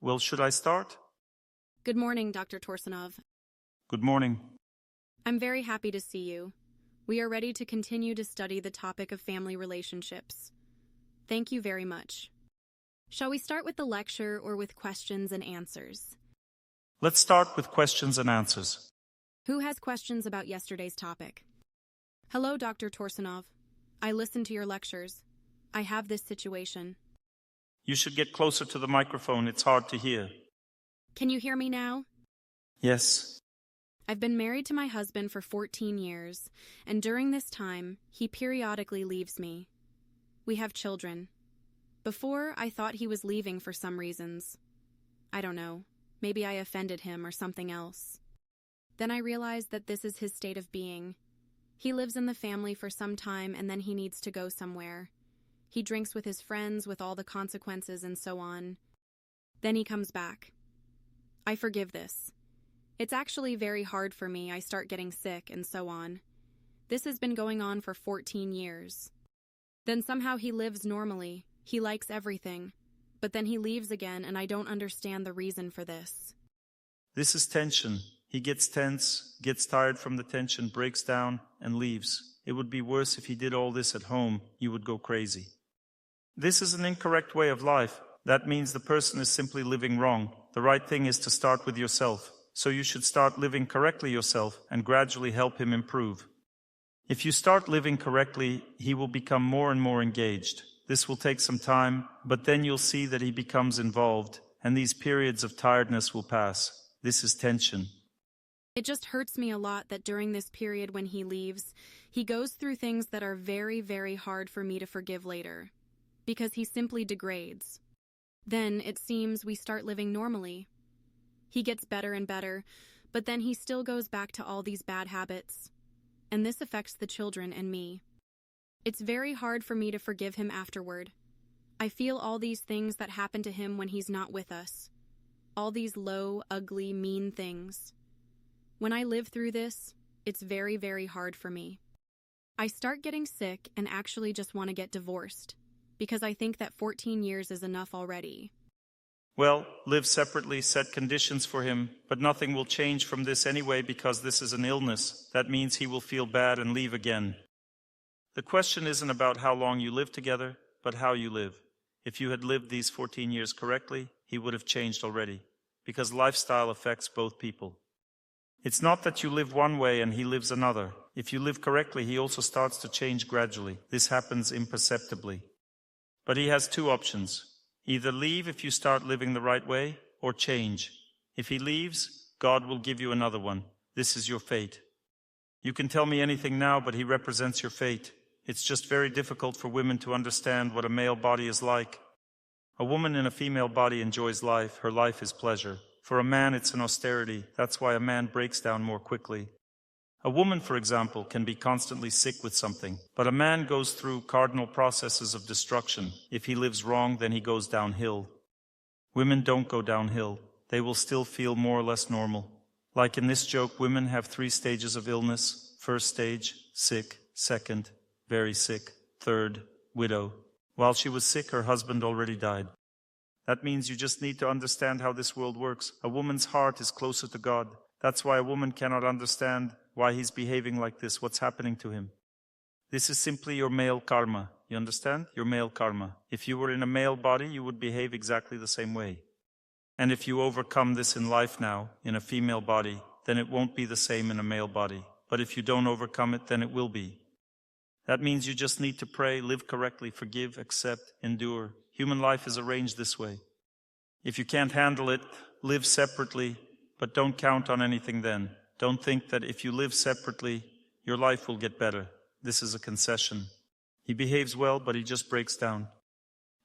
Well, should I start? Good morning, Dr. Torsunov. Good morning. I'm very happy to see you. We are ready to continue to study the topic of family relationships. Thank you very much. Shall we start with the lecture or with questions and answers? Let's start with questions and answers. Who has questions about yesterday's topic? Hello, Dr. Torsunov. I listened to your lectures. I have this situation. You should get closer to the microphone. It's hard to hear. Can you hear me now? Yes. I've been married to my husband for 14 years, and during this time, he periodically leaves me. We have children. Before, I thought he was leaving for some reasons. I don't know. Maybe I offended him or something else. Then I realized that this is his state of being. He lives in the family for some time and then he needs to go somewhere. He drinks with his friends with all the consequences and so on. Then he comes back. I forgive this. It's actually very hard for me. I start getting sick and so on. This has been going on for 14 years. Then somehow he lives normally. He likes everything. But then he leaves again and I don't understand the reason for this. This is tension. He gets tense, gets tired from the tension, breaks down, and leaves. It would be worse if he did all this at home. You would go crazy. This is an incorrect way of life. That means the person is simply living wrong. The right thing is to start with yourself. So you should start living correctly yourself and gradually help him improve. If you start living correctly, he will become more and more engaged. This will take some time, but then you'll see that he becomes involved, and these periods of tiredness will pass. This is tension. It just hurts me a lot that during this period when he leaves, he goes through things that are very, very hard for me to forgive later. Because he simply degrades. Then, it seems, we start living normally. He gets better and better, but then he still goes back to all these bad habits. And this affects the children and me. It's very hard for me to forgive him afterward. I feel all these things that happen to him when he's not with us. All these low, ugly, mean things. When I live through this, it's very, very hard for me. I start getting sick and actually just want to get divorced, because I think that 14 years is enough already. Well, live separately, set conditions for him, but nothing will change from this anyway because this is an illness. That means he will feel bad and leave again. The question isn't about how long you live together, but how you live. If you had lived these 14 years correctly, he would have changed already, because lifestyle affects both people. It's not that you live one way and he lives another. If you live correctly, he also starts to change gradually. This happens imperceptibly. But he has two options. Either leave if you start living the right way, or change. If he leaves, God will give you another one. This is your fate. You can tell me anything now, but he represents your fate. It's just very difficult for women to understand what a male body is like. A woman in a female body enjoys life. Her life is pleasure. For a man, it's an austerity. That's why a man breaks down more quickly. A woman, for example, can be constantly sick with something, but a man goes through cardinal processes of destruction. If he lives wrong, then he goes downhill. Women don't go downhill. They will still feel more or less normal. Like in this joke, women have 3 stages of illness. First stage, sick. Second, very sick. Third, widow. While she was sick, her husband already died. That means you just need to understand how this world works. A woman's heart is closer to God. That's why a woman cannot understand why he's behaving like this, what's happening to him. This is simply your male karma. You understand? Your male karma. If you were in a male body, you would behave exactly the same way. And if you overcome this in life now, in a female body, then it won't be the same in a male body. But if you don't overcome it, then it will be. That means you just need to pray, live correctly, forgive, accept, endure. Human life is arranged this way. If you can't handle it, live separately, but don't count on anything then. Don't think that if you live separately, your life will get better. This is a concession. He behaves well, but he just breaks down.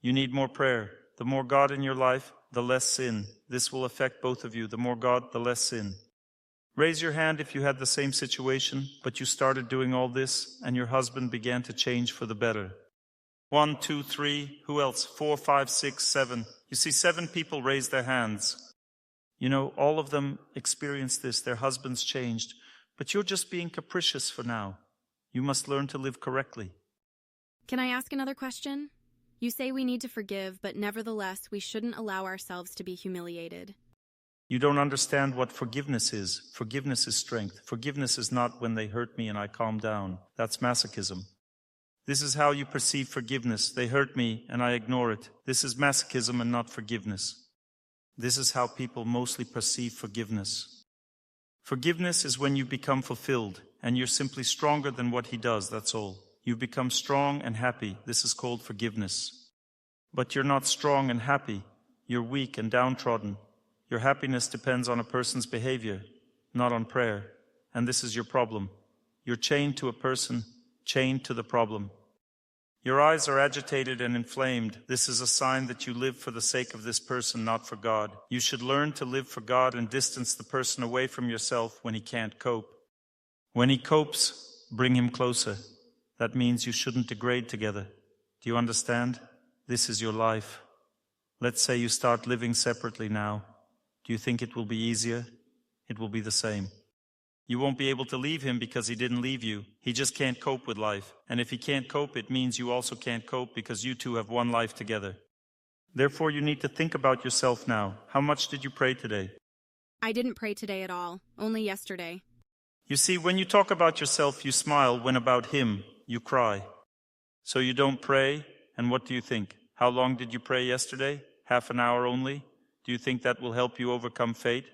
You need more prayer. The more God in your life, the less sin. This will affect both of you. The more God, the less sin. Raise your hand if you had the same situation, but you started doing all this, and your husband began to change for the better. 1, 2, 3, who else? 4, 5, 6, 7. You see 7 people raised their hands. You know, all of them experienced this. Their husbands changed. But you're just being capricious for now. You must learn to live correctly. Can I ask another question? You say we need to forgive, but nevertheless, we shouldn't allow ourselves to be humiliated. You don't understand what forgiveness is. Forgiveness is strength. Forgiveness is not when they hurt me and I calm down. That's masochism. This is how you perceive forgiveness. They hurt me and I ignore it. This is masochism and not forgiveness. This is how people mostly perceive forgiveness. Forgiveness is when you become fulfilled and you're simply stronger than what he does, that's all. You become strong and happy. This is called forgiveness. But you're not strong and happy. You're weak and downtrodden. Your happiness depends on a person's behavior, not on prayer. And this is your problem. You're chained to a person, chained to the problem. Your eyes are agitated and inflamed. This is a sign that you live for the sake of this person, not for God. You should learn to live for God and distance the person away from yourself when he can't cope. When he copes, bring him closer. That means you shouldn't degrade together. Do you understand? This is your life. Let's say you start living separately now. Do you think it will be easier? It will be the same. You won't be able to leave him because he didn't leave you. He just can't cope with life. And if he can't cope, it means you also can't cope because you two have one life together. Therefore, you need to think about yourself now. How much did you pray today? I didn't pray today at all, only yesterday. You see, when you talk about yourself, you smile. When about him, you cry. So you don't pray, and what do you think? How long did you pray yesterday? Half an hour only? Do you think that will help you overcome fate?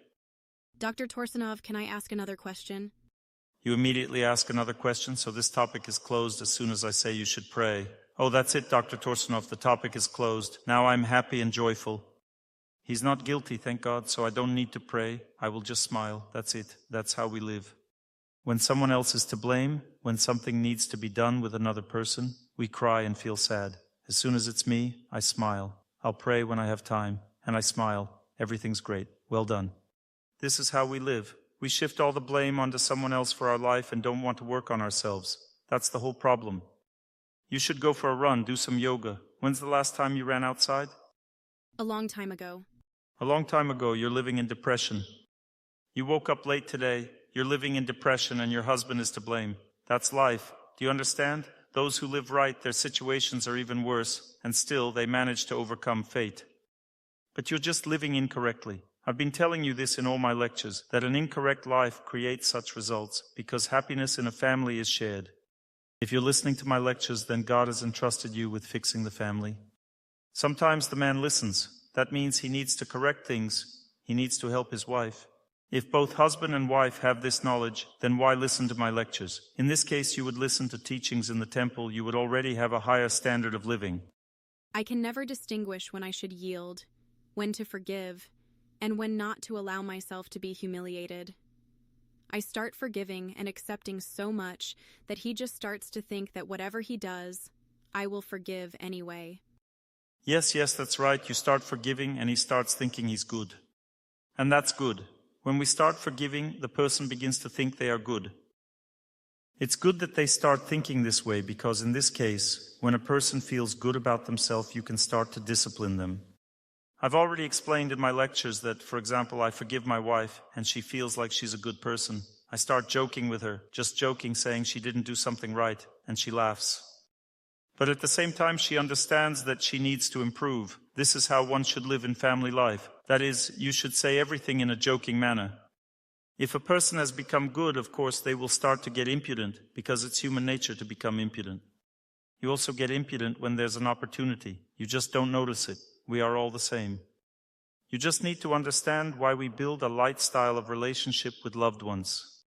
Dr. Torsunov, can I ask another question? You immediately ask another question, so this topic is closed as soon as I say you should pray. Oh, that's it, Dr. Torsunov, the topic is closed. Now I'm happy and joyful. He's not guilty, thank God, so I don't need to pray. I will just smile. That's it. That's how we live. When someone else is to blame, when something needs to be done with another person, we cry and feel sad. As soon as it's me, I smile. I'll pray when I have time, and I smile. Everything's great. Well done. This is how we live. We shift all the blame onto someone else for our life and don't want to work on ourselves. That's the whole problem. You should go for a run, do some yoga. When's the last time you ran outside? A long time ago. A long time ago. You're living in depression. You woke up late today. You're living in depression and your husband is to blame. That's life. Do you understand? Those who live right, their situations are even worse, and still they manage to overcome fate. But you're just living incorrectly. I've been telling you this in all my lectures, that an incorrect life creates such results because happiness in a family is shared. If you're listening to my lectures, then God has entrusted you with fixing the family. Sometimes the man listens. That means he needs to correct things. He needs to help his wife. If both husband and wife have this knowledge, then why listen to my lectures? In this case, you would listen to teachings in the temple. You would already have a higher standard of living. I can never distinguish when I should yield, when to forgive, and when not to allow myself to be humiliated. I start forgiving and accepting so much that he just starts to think that whatever he does, I will forgive anyway. Yes, that's right. You start forgiving and he starts thinking he's good. And that's good. When we start forgiving, the person begins to think they are good. It's good that they start thinking this way because in this case, when a person feels good about themselves, you can start to discipline them. I've already explained in my lectures that, for example, I forgive my wife and she feels like she's a good person. I start joking with her, just joking, saying she didn't do something right, and she laughs. But at the same time, she understands that she needs to improve. This is how one should live in family life. That is, you should say everything in a joking manner. If a person has become good, of course, they will start to get impudent, because it's human nature to become impudent. You also get impudent when there's an opportunity. You just don't notice it. We are all the same. You just need to understand why we build a light style of relationship with loved ones.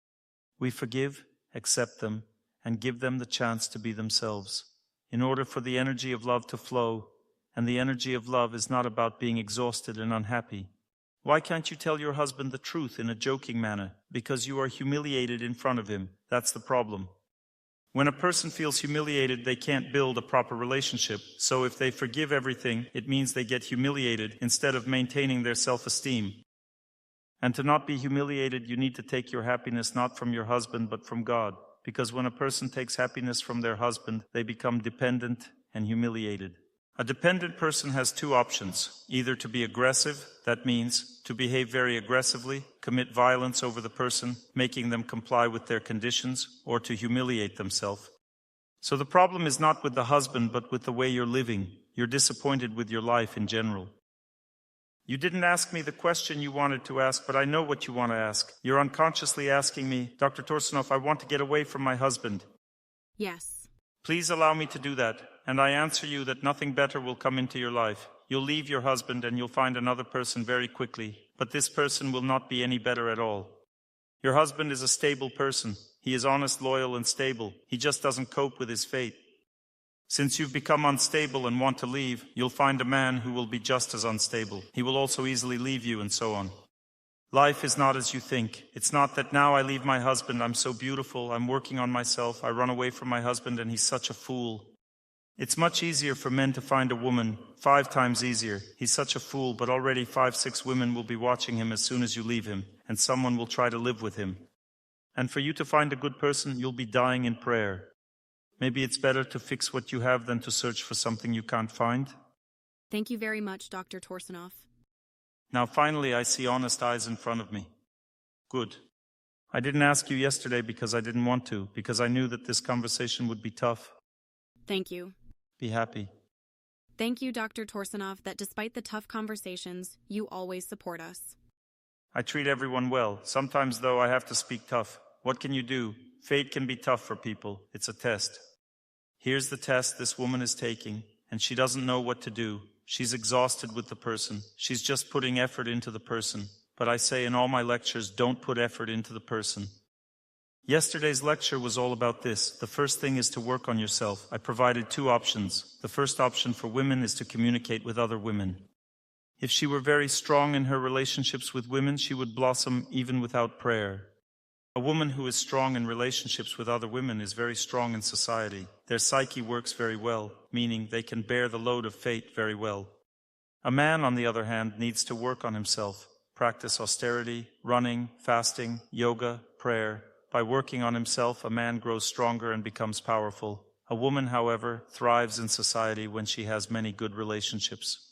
We forgive, accept them, and give them the chance to be themselves, in order for the energy of love to flow, and the energy of love is not about being exhausted and unhappy. Why can't you tell your husband the truth in a joking manner? Because you are humiliated in front of him. That's the problem. When a person feels humiliated, they can't build a proper relationship. So if they forgive everything, it means they get humiliated instead of maintaining their self-esteem. And to not be humiliated, you need to take your happiness not from your husband, but from God. Because when a person takes happiness from their husband, they become dependent and humiliated. A dependent person has two options, either to be aggressive, that means to behave very aggressively, commit violence over the person, making them comply with their conditions, or to humiliate themselves. So the problem is not with the husband, but with the way you're living. You're disappointed with your life in general. You didn't ask me the question you wanted to ask, but I know what you want to ask. You're unconsciously asking me, Dr. Torsunov, I want to get away from my husband. Yes. Please allow me to do that, and I answer you that nothing better will come into your life. You'll leave your husband and you'll find another person very quickly, but this person will not be any better at all. Your husband is a stable person. He is honest, loyal, and stable. He just doesn't cope with his fate. Since you've become unstable and want to leave, you'll find a man who will be just as unstable. He will also easily leave you, and so on. Life is not as you think. It's not that now I leave my husband, I'm so beautiful, I'm working on myself, I run away from my husband and he's such a fool. It's much easier for men to find a woman, 5 times easier. He's such a fool, but already 5, 6 women will be watching him as soon as you leave him, and someone will try to live with him. And for you to find a good person, you'll be dying in prayer. Maybe it's better to fix what you have than to search for something you can't find. Thank you very much, Dr. Torsunov. Now finally I see honest eyes in front of me. Good. I didn't ask you yesterday because I didn't want to, because I knew that this conversation would be tough. Thank you. Be happy. Thank you, Dr. Torsunov, that despite the tough conversations, you always support us. I treat everyone well. Sometimes, though, I have to speak tough. What can you do? Fate can be tough for people. It's a test. Here's the test this woman is taking, and she doesn't know what to do. She's exhausted with the person. She's just putting effort into the person. But I say in all my lectures, don't put effort into the person. Yesterday's lecture was all about this. The first thing is to work on yourself. I provided 2 options. The first option for women is to communicate with other women. If she were very strong in her relationships with women, she would blossom even without prayer. A woman who is strong in relationships with other women is very strong in society. Their psyche works very well, meaning they can bear the load of fate very well. A man, on the other hand, needs to work on himself, practice austerity, running, fasting, yoga, prayer. By working on himself, a man grows stronger and becomes powerful. A woman, however, thrives in society when she has many good relationships.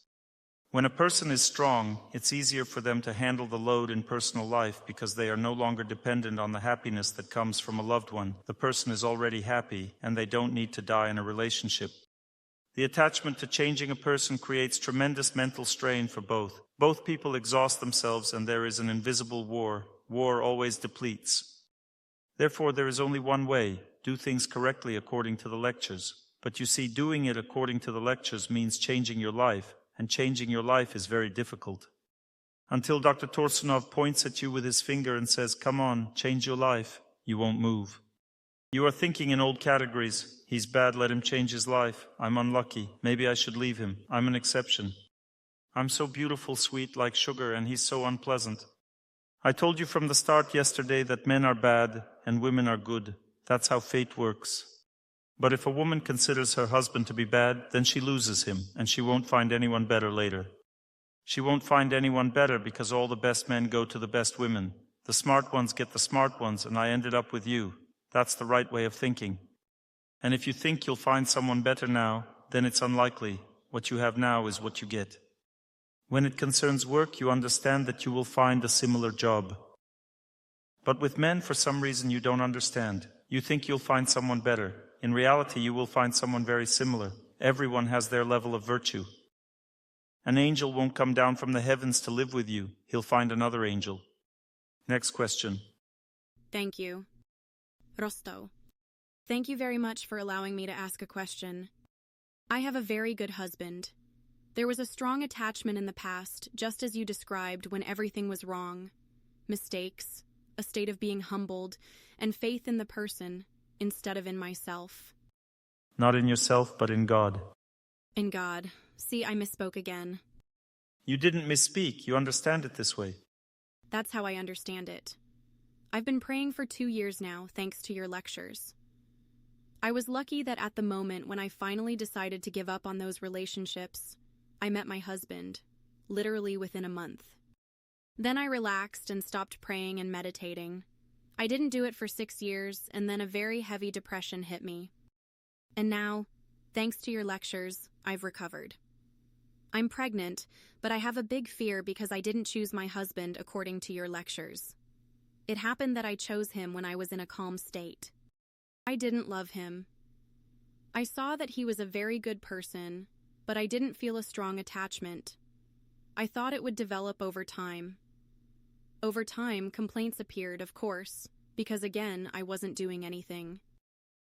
When a person is strong, it's easier for them to handle the load in personal life because they are no longer dependent on the happiness that comes from a loved one. The person is already happy, and they don't need to die in a relationship. The attachment to changing a person creates tremendous mental strain for both. Both people exhaust themselves, and there is an invisible war. War always depletes. Therefore, there is only one way: do things correctly according to the lectures. But you see, doing it according to the lectures means changing your life, and changing your life is very difficult. Until Dr. Torsunov points at you with his finger and says, "Come on, change your life," you won't move. You are thinking in old categories. He's bad, let him change his life. I'm unlucky. Maybe I should leave him. I'm an exception. I'm so beautiful, sweet, like sugar, and he's so unpleasant. I told you from the start yesterday that men are bad and women are good. That's how fate works. But if a woman considers her husband to be bad, then she loses him, and she won't find anyone better later. She won't find anyone better because all the best men go to the best women. The smart ones get the smart ones, and I ended up with you. That's the right way of thinking. And if you think you'll find someone better now, then it's unlikely. What you have now is what you get. When it concerns work, you understand that you will find a similar job. But with men, for some reason, you don't understand. You think you'll find someone better. In reality, you will find someone very similar. Everyone has their level of virtue. An angel won't come down from the heavens to live with you. He'll find another angel. Next question. Thank you. Rostov. Thank you very much for allowing me to ask a question. I have a very good husband. There was a strong attachment in the past, just as you described, when everything was wrong. Mistakes, a state of being humbled, and faith in the person instead of in myself. Not in yourself, but in God. In God. See, I misspoke again. You didn't misspeak. You understand it this way. That's how I understand it. I've been praying for 2 years now, thanks to your lectures. I was lucky that at the moment when I finally decided to give up on those relationships, I met my husband, literally within a month. Then I relaxed and stopped praying and meditating. I didn't do it for 6 years, and then a very heavy depression hit me. And now, thanks to your lectures, I've recovered. I'm pregnant, but I have a big fear because I didn't choose my husband according to your lectures. It happened that I chose him when I was in a calm state. I didn't love him. I saw that he was a very good person, but I didn't feel a strong attachment. I thought it would develop over time. Over time, complaints appeared, of course, because again, I wasn't doing anything.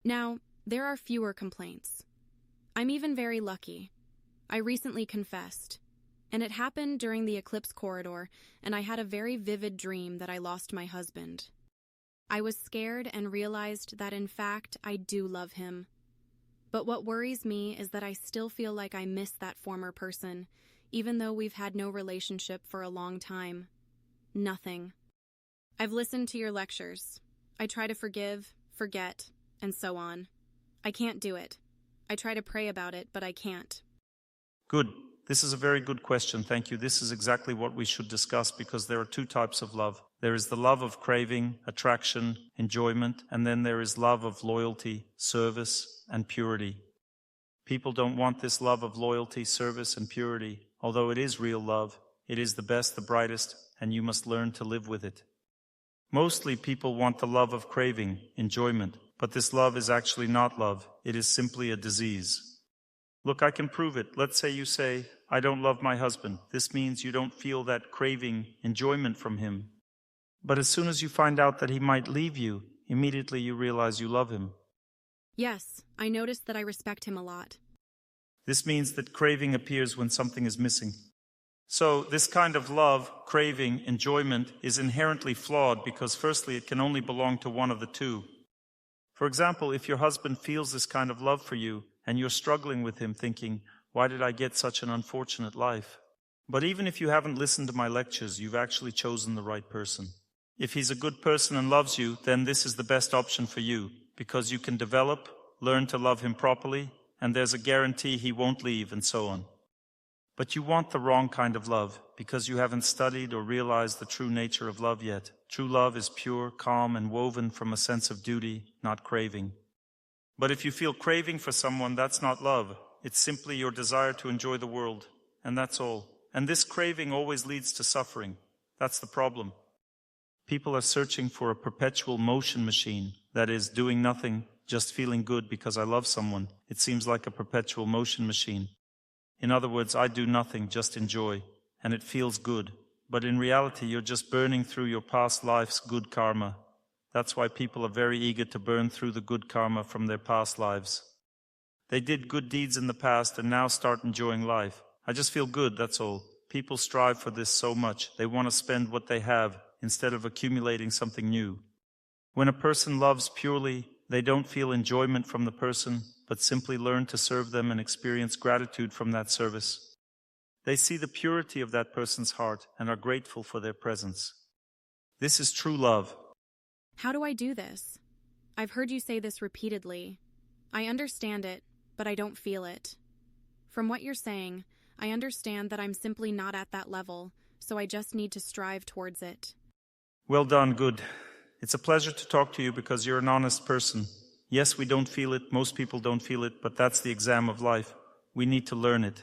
Now, there are fewer complaints. I'm even very lucky. I recently confessed, and it happened during the eclipse corridor, and I had a very vivid dream that I lost my husband. I was scared and realized that in fact I do love him. But what worries me is that I still feel like I miss that former person, even though we've had no relationship for a long time. Nothing. I've listened to your lectures. I try to forgive, forget, and so on. I can't do it. I try to pray about it, but I can't. Good. This is a very good question, thank you. This is exactly what we should discuss because there are two types of love. There is the love of craving, attraction, enjoyment, and then there is love of loyalty, service, and purity. People don't want this love of loyalty, service, and purity. Although it is real love, it is the best, the brightest, and you must learn to live with it. Mostly people want the love of craving, enjoyment, but this love is actually not love. It is simply a disease. Look, I can prove it. Let's say you say, I don't love my husband. This means you don't feel that craving, enjoyment from him. But as soon as you find out that he might leave you, immediately you realize you love him. Yes, I noticed that I respect him a lot. This means that craving appears when something is missing. So this kind of love, craving, enjoyment is inherently flawed because firstly it can only belong to one of the two. For example, if your husband feels this kind of love for you and you're struggling with him thinking, why did I get such an unfortunate life? But even if you haven't listened to my lectures, you've actually chosen the right person. If he's a good person and loves you, then this is the best option for you because you can develop, learn to love him properly, and there's a guarantee he won't leave and so on. But you want the wrong kind of love because you haven't studied or realized the true nature of love yet. True love is pure, calm, and woven from a sense of duty, not craving. But if you feel craving for someone, that's not love. It's simply your desire to enjoy the world, and that's all. And this craving always leads to suffering. That's the problem. People are searching for a perpetual motion machine, that is, doing nothing, just feeling good because I love someone. It seems like a perpetual motion machine. In other words, I do nothing, just enjoy, and it feels good. But in reality, you're just burning through your past life's good karma. That's why people are very eager to burn through the good karma from their past lives. They did good deeds in the past and now start enjoying life. I just feel good, that's all. People strive for this so much. They want to spend what they have instead of accumulating something new. When a person loves purely, they don't feel enjoyment from the person, but simply learn to serve them and experience gratitude from that service. They see the purity of that person's heart and are grateful for their presence. This is true love. How do I do this? I've heard you say this repeatedly. I understand it, but I don't feel it. From what you're saying, I understand that I'm simply not at that level, so I just need to strive towards it. Well done, good. It's a pleasure to talk to you because you're an honest person. Yes, we don't feel it, most people don't feel it, but that's the exam of life. We need to learn it.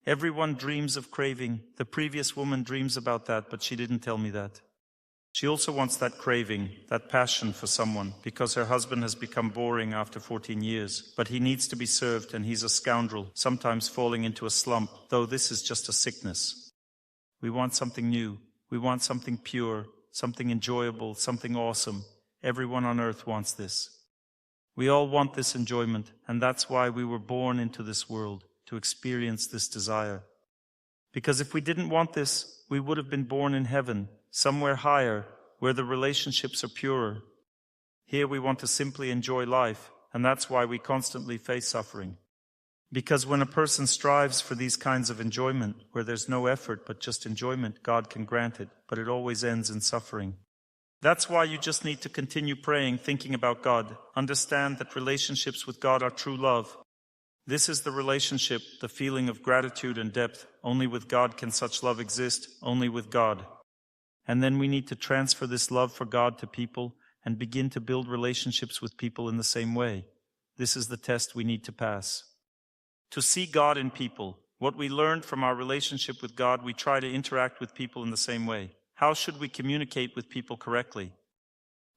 Everyone dreams of craving. The previous woman dreams about that, but she didn't tell me that. She also wants that craving, that passion for someone, because her husband has become boring after 14 years. But he needs to be served, and he's a scoundrel, sometimes falling into a slump, though this is just a sickness. We want something new. We want something pure, something enjoyable, something awesome. Everyone on earth wants this. We all want this enjoyment, and that's why we were born into this world, to experience this desire. Because if we didn't want this, we would have been born in heaven, somewhere higher, where the relationships are purer. Here we want to simply enjoy life, and that's why we constantly face suffering. Because when a person strives for these kinds of enjoyment, where there's no effort but just enjoyment, God can grant it, but it always ends in suffering. That's why you just need to continue praying, thinking about God. Understand that relationships with God are true love. This is the relationship, the feeling of gratitude and depth. Only with God can such love exist, only with God. And then we need to transfer this love for God to people and begin to build relationships with people in the same way. This is the test we need to pass. To see God in people, what we learned from our relationship with God, we try to interact with people in the same way. How should we communicate with people correctly?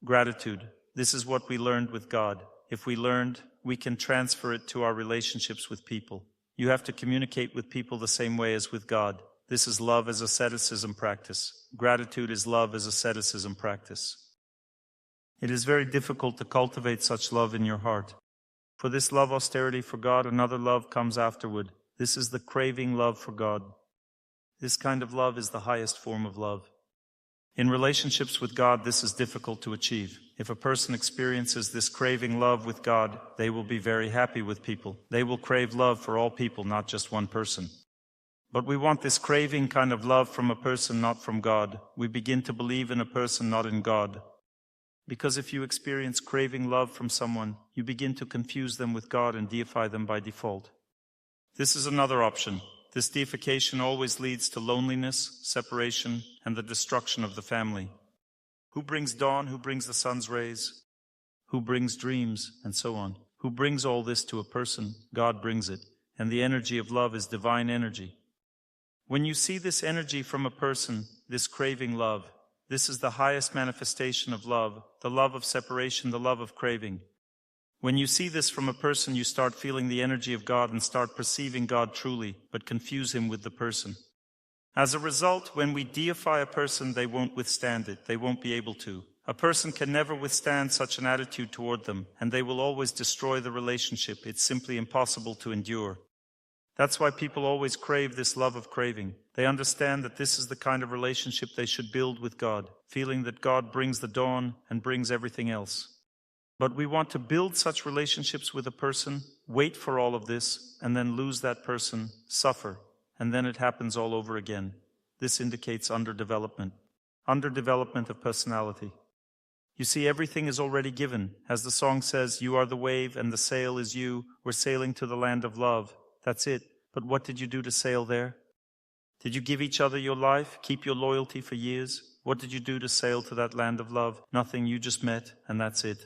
Gratitude. This is what we learned with God. If we learned, we can transfer it to our relationships with people. You have to communicate with people the same way as with God. This is love as asceticism practice. Gratitude is love as asceticism practice. It is very difficult to cultivate such love in your heart. For this love austerity for God, another love comes afterward. This is the craving love for God. This kind of love is the highest form of love. In relationships with God, this is difficult to achieve. If a person experiences this craving love with God, they will be very happy with people. They will crave love for all people, not just one person. But we want this craving kind of love from a person, not from God. We begin to believe in a person, not in God. Because if you experience craving love from someone, you begin to confuse them with God and deify them by default. This is another option. This deification always leads to loneliness, separation, and the destruction of the family. Who brings dawn? Who brings the sun's rays? Who brings dreams? And so on. Who brings all this to a person? God brings it. And the energy of love is divine energy. When you see this energy from a person, this craving love, this is the highest manifestation of love, the love of separation, the love of craving. When you see this from a person, you start feeling the energy of God and start perceiving God truly, but confuse Him with the person. As a result, when we deify a person, they won't withstand it. They won't be able to. A person can never withstand such an attitude toward them, and they will always destroy the relationship. It's simply impossible to endure. That's why people always crave this love of craving. They understand that this is the kind of relationship they should build with God, feeling that God brings the dawn and brings everything else. But we want to build such relationships with a person, wait for all of this, and then lose that person, suffer, and then it happens all over again. This indicates underdevelopment of personality. You see, everything is already given. As the song says, you are the wave and the sail is you. We're sailing to the land of love. That's it. But what did you do to sail there? Did you give each other your life, keep your loyalty for years? What did you do to sail to that land of love? Nothing, you just met, and that's it.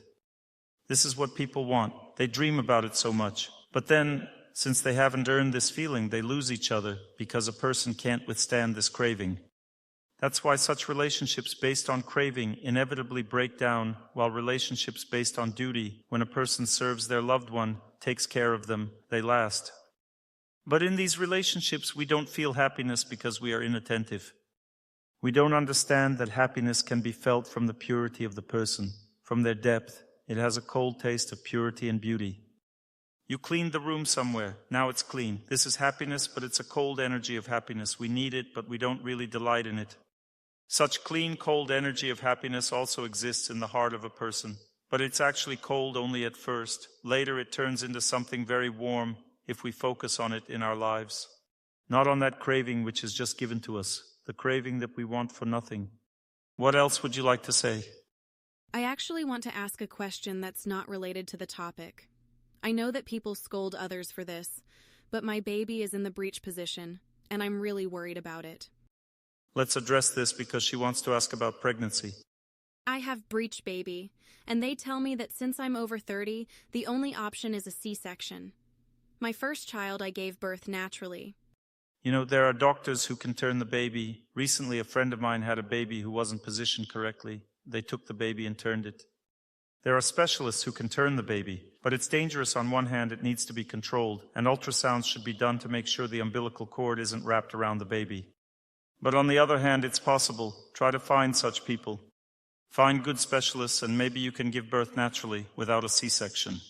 This is what people want. They dream about it so much. But then, since they haven't earned this feeling, they lose each other because a person can't withstand this craving. That's why such relationships based on craving inevitably break down, while relationships based on duty, when a person serves their loved one, takes care of them, they last. But in these relationships, we don't feel happiness because we are inattentive. We don't understand that happiness can be felt from the purity of the person, from their depth. It has a cold taste of purity and beauty. You cleaned the room somewhere. Now it's clean. This is happiness, but it's a cold energy of happiness. We need it, but we don't really delight in it. Such clean, cold energy of happiness also exists in the heart of a person. But it's actually cold only at first. Later it turns into something very warm if we focus on it in our lives. Not on that craving which is just given to us, the craving that we want for nothing. What else would you like to say? I actually want to ask a question that's not related to the topic. I know that people scold others for this, but my baby is in the breech position, and I'm really worried about it. Let's address this because she wants to ask about pregnancy. I have breech baby, and they tell me that since I'm over 30, the only option is a C-section. My first child I gave birth naturally. You know, there are doctors who can turn the baby. Recently, a friend of mine had a baby who wasn't positioned correctly. They took the baby and turned it. There are specialists who can turn the baby, but it's dangerous. On one hand, it needs to be controlled, and ultrasounds should be done to make sure the umbilical cord isn't wrapped around the baby. But on the other hand, it's possible. Try to find such people. Find good specialists, and maybe you can give birth naturally without a C-section.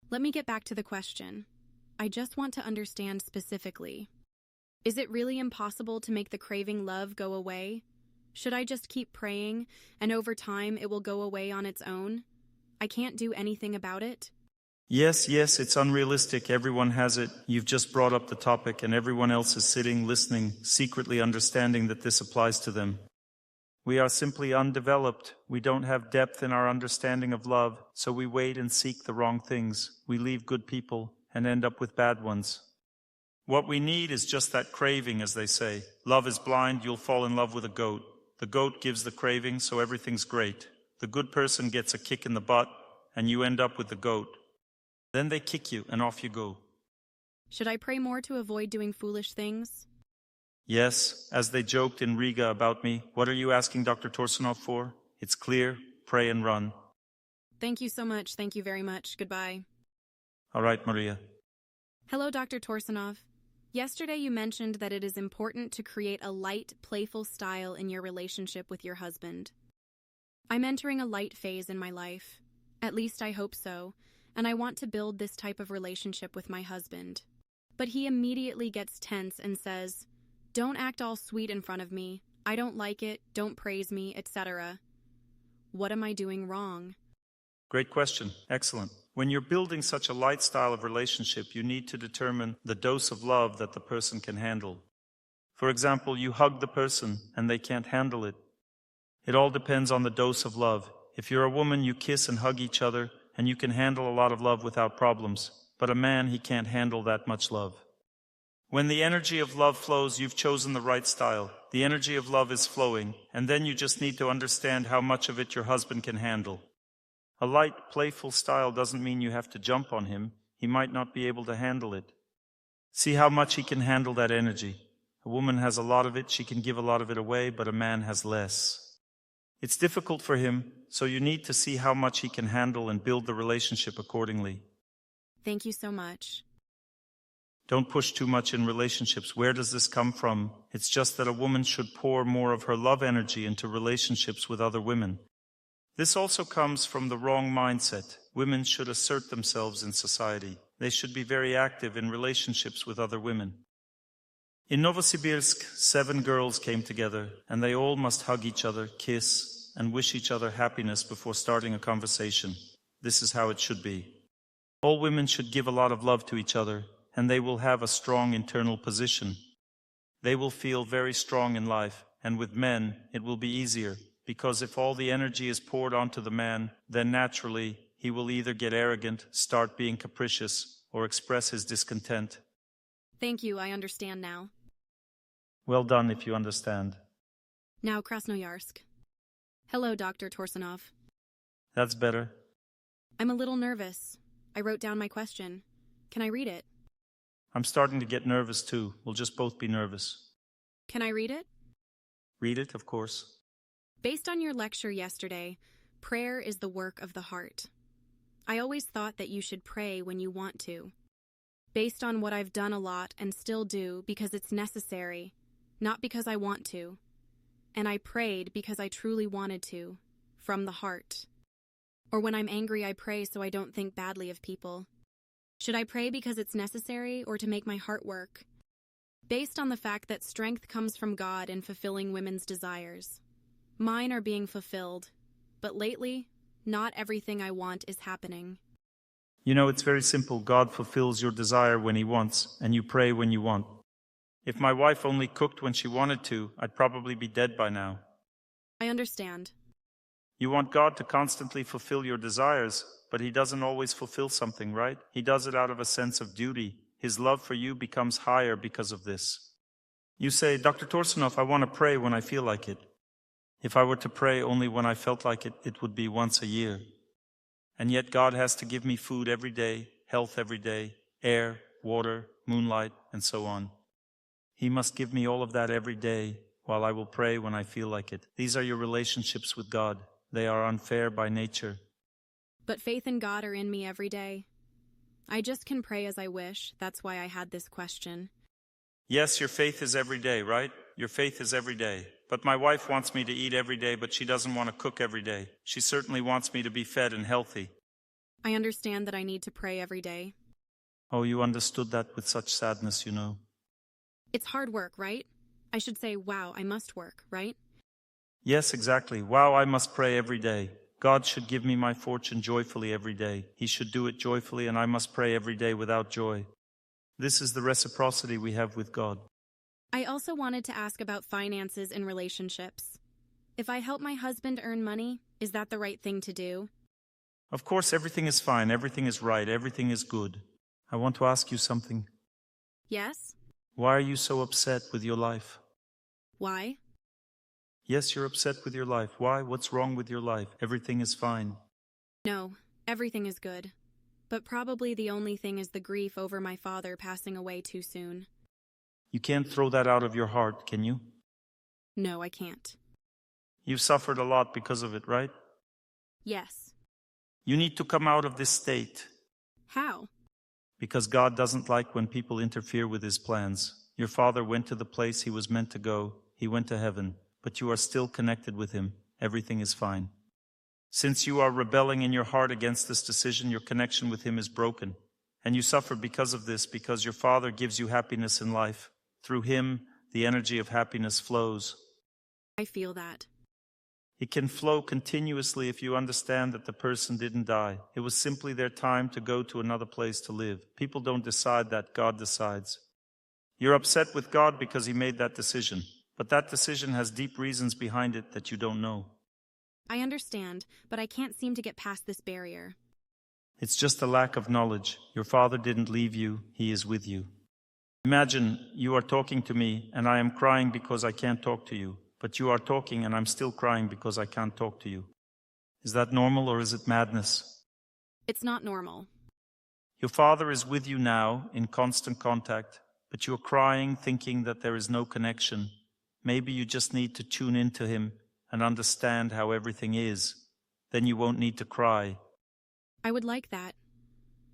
Let me get back to the question. I just want to understand specifically. Is it really impossible to make the craving love go away? Should I just keep praying, and over time it will go away on its own? I can't do anything about it? Yes, it's unrealistic. Everyone has it. You've just brought up the topic, and everyone else is sitting, listening, secretly understanding that this applies to them. We are simply undeveloped. We don't have depth in our understanding of love, so we wait and seek the wrong things. We leave good people and end up with bad ones. What we need is just that craving, as they say. Love is blind, you'll fall in love with a goat. The goat gives the craving, so everything's great. The good person gets a kick in the butt, and you end up with the goat. Then they kick you, and off you go. Should I pray more to avoid doing foolish things? Yes, as they joked in Riga about me, what are you asking Dr. Torsunov for? It's clear, pray and run. Thank you so much, thank you very much, goodbye. All right, Maria. Hello, Dr. Torsunov. Yesterday you mentioned that it is important to create a light, playful style in your relationship with your husband. I'm entering a light phase in my life. At least I hope so, and I want to build this type of relationship with my husband. But he immediately gets tense and says, "Don't act all sweet in front of me. I don't like it, don't praise me, etc." What am I doing wrong? Great question. Excellent. When you're building such a light style of relationship, you need to determine the dose of love that the person can handle. For example, you hug the person and they can't handle it. It all depends on the dose of love. If you're a woman, you kiss and hug each other, and you can handle a lot of love without problems. But a man, he can't handle that much love. When the energy of love flows, you've chosen the right style. The energy of love is flowing, and then you just need to understand how much of it your husband can handle. A light, playful style doesn't mean you have to jump on him. He might not be able to handle it. See how much he can handle that energy. A woman has a lot of it, she can give a lot of it away, but a man has less. It's difficult for him, so you need to see how much he can handle and build the relationship accordingly. Thank you so much. Don't push too much in relationships. Where does this come from? It's just that a woman should pour more of her love energy into relationships with other women. This also comes from the wrong mindset. Women should assert themselves in society. They should be very active in relationships with other women. In Novosibirsk, 7 girls came together, and they all must hug each other, kiss, and wish each other happiness before starting a conversation. This is how it should be. All women should give a lot of love to each other, and they will have a strong internal position. They will feel very strong in life, and with men, it will be easier, because if all the energy is poured onto the man, then naturally, he will either get arrogant, start being capricious, or express his discontent. Thank you, I understand now. Well done if you understand. Now Krasnoyarsk. Hello, Dr. Torsunov. That's better. I'm a little nervous. I wrote down my question. Can I read it? I'm starting to get nervous too. We'll just both be nervous. Can I read it? Read it, of course. Based on your lecture yesterday, prayer is the work of the heart. I always thought that you should pray when you want to. Based on what I've done a lot and still do because it's necessary, not because I want to. And I prayed because I truly wanted to, from the heart. Or when I'm angry, I pray so I don't think badly of people. Should I pray because it's necessary or to make my heart work? Based on the fact that strength comes from God in fulfilling women's desires. Mine are being fulfilled, but lately, not everything I want is happening. You know, it's very simple. God fulfills your desire when He wants, and you pray when you want. If my wife only cooked when she wanted to, I'd probably be dead by now. I understand. You want God to constantly fulfill your desires, but He doesn't always fulfill something, right? He does it out of a sense of duty. His love for you becomes higher because of this. You say, Dr. Torsunov, I want to pray when I feel like it. If I were to pray only when I felt like it, it would be once a year. And yet God has to give me food every day, health every day, air, water, moonlight, and so on. He must give me all of that every day, while I will pray when I feel like it. These are your relationships with God. They are unfair by nature. But faith and God are in me every day. I just can pray as I wish. That's why I had this question. Yes, your faith is every day, right? Your faith is every day. But my wife wants me to eat every day, but she doesn't want to cook every day. She certainly wants me to be fed and healthy. I understand that I need to pray every day. Oh, you understood that with such sadness, you know. It's hard work, right? I should say, wow, I must work, right? Yes, exactly. Wow, I must pray every day. God should give me my fortune joyfully every day. He should do it joyfully, and I must pray every day without joy. This is the reciprocity we have with God. I also wanted to ask about finances in relationships. If I help my husband earn money, is that the right thing to do? Of course, everything is fine, everything is right, everything is good. I want to ask you something. Yes? Why are you so upset with your life? Why? Yes, you're upset with your life. Why? What's wrong with your life? Everything is fine. No, everything is good. But probably the only thing is the grief over my father passing away too soon. You can't throw that out of your heart, can you? No, I can't. You've suffered a lot because of it, right? Yes. You need to come out of this state. How? because God doesn't like when people interfere with his plans. Your father went to the place he was meant to go. He went to heaven, but you are still connected with him. Everything is fine. Since you are rebelling in your heart against this decision, your connection with him is broken. And you suffer because of this, because your father gives you happiness in life. Through him, the energy of happiness flows. I feel that. It can flow continuously if you understand that the person didn't die. It was simply their time to go to another place to live. People don't decide that, God decides. You're upset with God because he made that decision, but that decision has deep reasons behind it that you don't know. I understand, but I can't seem to get past this barrier. It's just a lack of knowledge. Your father didn't leave you, he is with you. Imagine you are talking to me and I am crying because I can't talk to you. But you are talking and I'm still crying because I can't talk to you. Is that normal or is it madness? It's not normal. Your father is with you now in constant contact, but you're crying thinking that there is no connection. Maybe you just need to tune into him and understand how everything is. Then you won't need to cry. I would like that.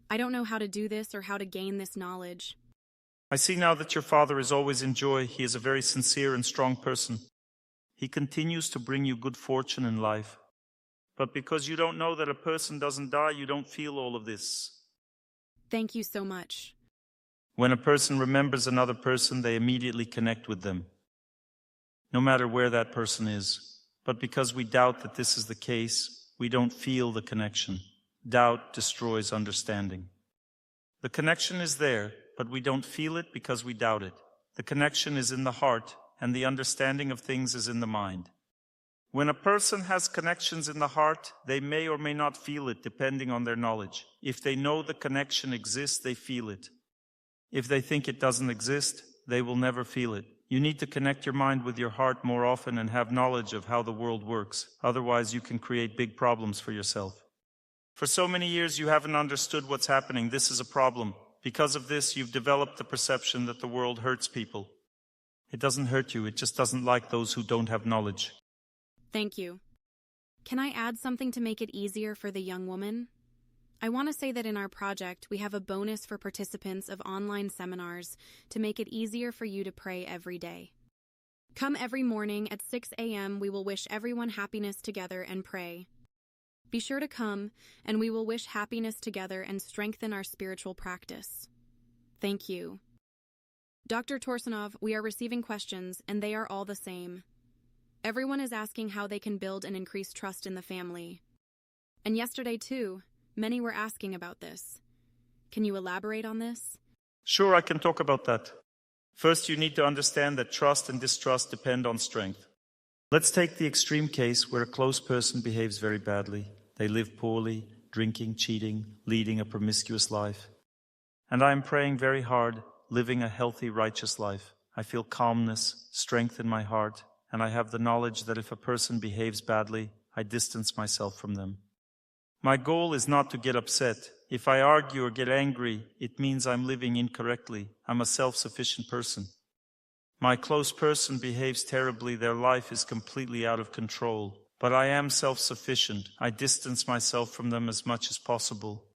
I don't know how to do this or how to gain this knowledge. I see now that your father is always in joy. He is a very sincere and strong person. He continues to bring you good fortune in life. But because you don't know that a person doesn't die, you don't feel all of this. Thank you so much. When a person remembers another person, they immediately connect with them, no matter where that person is. But because we doubt that this is the case, we don't feel the connection. Doubt destroys understanding. The connection is there, but we don't feel it because we doubt it. The connection is in the heart, and the understanding of things is in the mind. When a person has connections in the heart, they may or may not feel it depending on their knowledge. If they know the connection exists, they feel it. If they think it doesn't exist, they will never feel it. You need to connect your mind with your heart more often and have knowledge of how the world works. Otherwise, you can create big problems for yourself. For so many years, you haven't understood what's happening. This is a problem. Because of this, you've developed the perception that the world hurts people. It doesn't hurt you, it just doesn't like those who don't have knowledge. Thank you. Can I add something to make it easier for the young woman? I want to say that in our project, we have a bonus for participants of online seminars to make it easier for you to pray every day. Come every morning at 6 a.m. We will wish everyone happiness together and pray. Be sure to come, and we will wish happiness together and strengthen our spiritual practice. Thank you. Dr. Torsunov, we are receiving questions, and they are all the same. Everyone is asking how they can build and increase trust in the family. And yesterday, too, many were asking about this. Can you elaborate on this? Sure, I can talk about that. First, you need to understand that trust and distrust depend on strength. Let's take the extreme case where a close person behaves very badly. They live poorly, drinking, cheating, leading a promiscuous life. And I am praying very hard, living a healthy, righteous life. I feel calmness, strength in my heart, and I have the knowledge that if a person behaves badly, I distance myself from them. My goal is not to get upset. If I argue or get angry, it means I'm living incorrectly. I'm a self-sufficient person. My close person behaves terribly, their life is completely out of control. But I am self-sufficient. I distance myself from them as much as possible.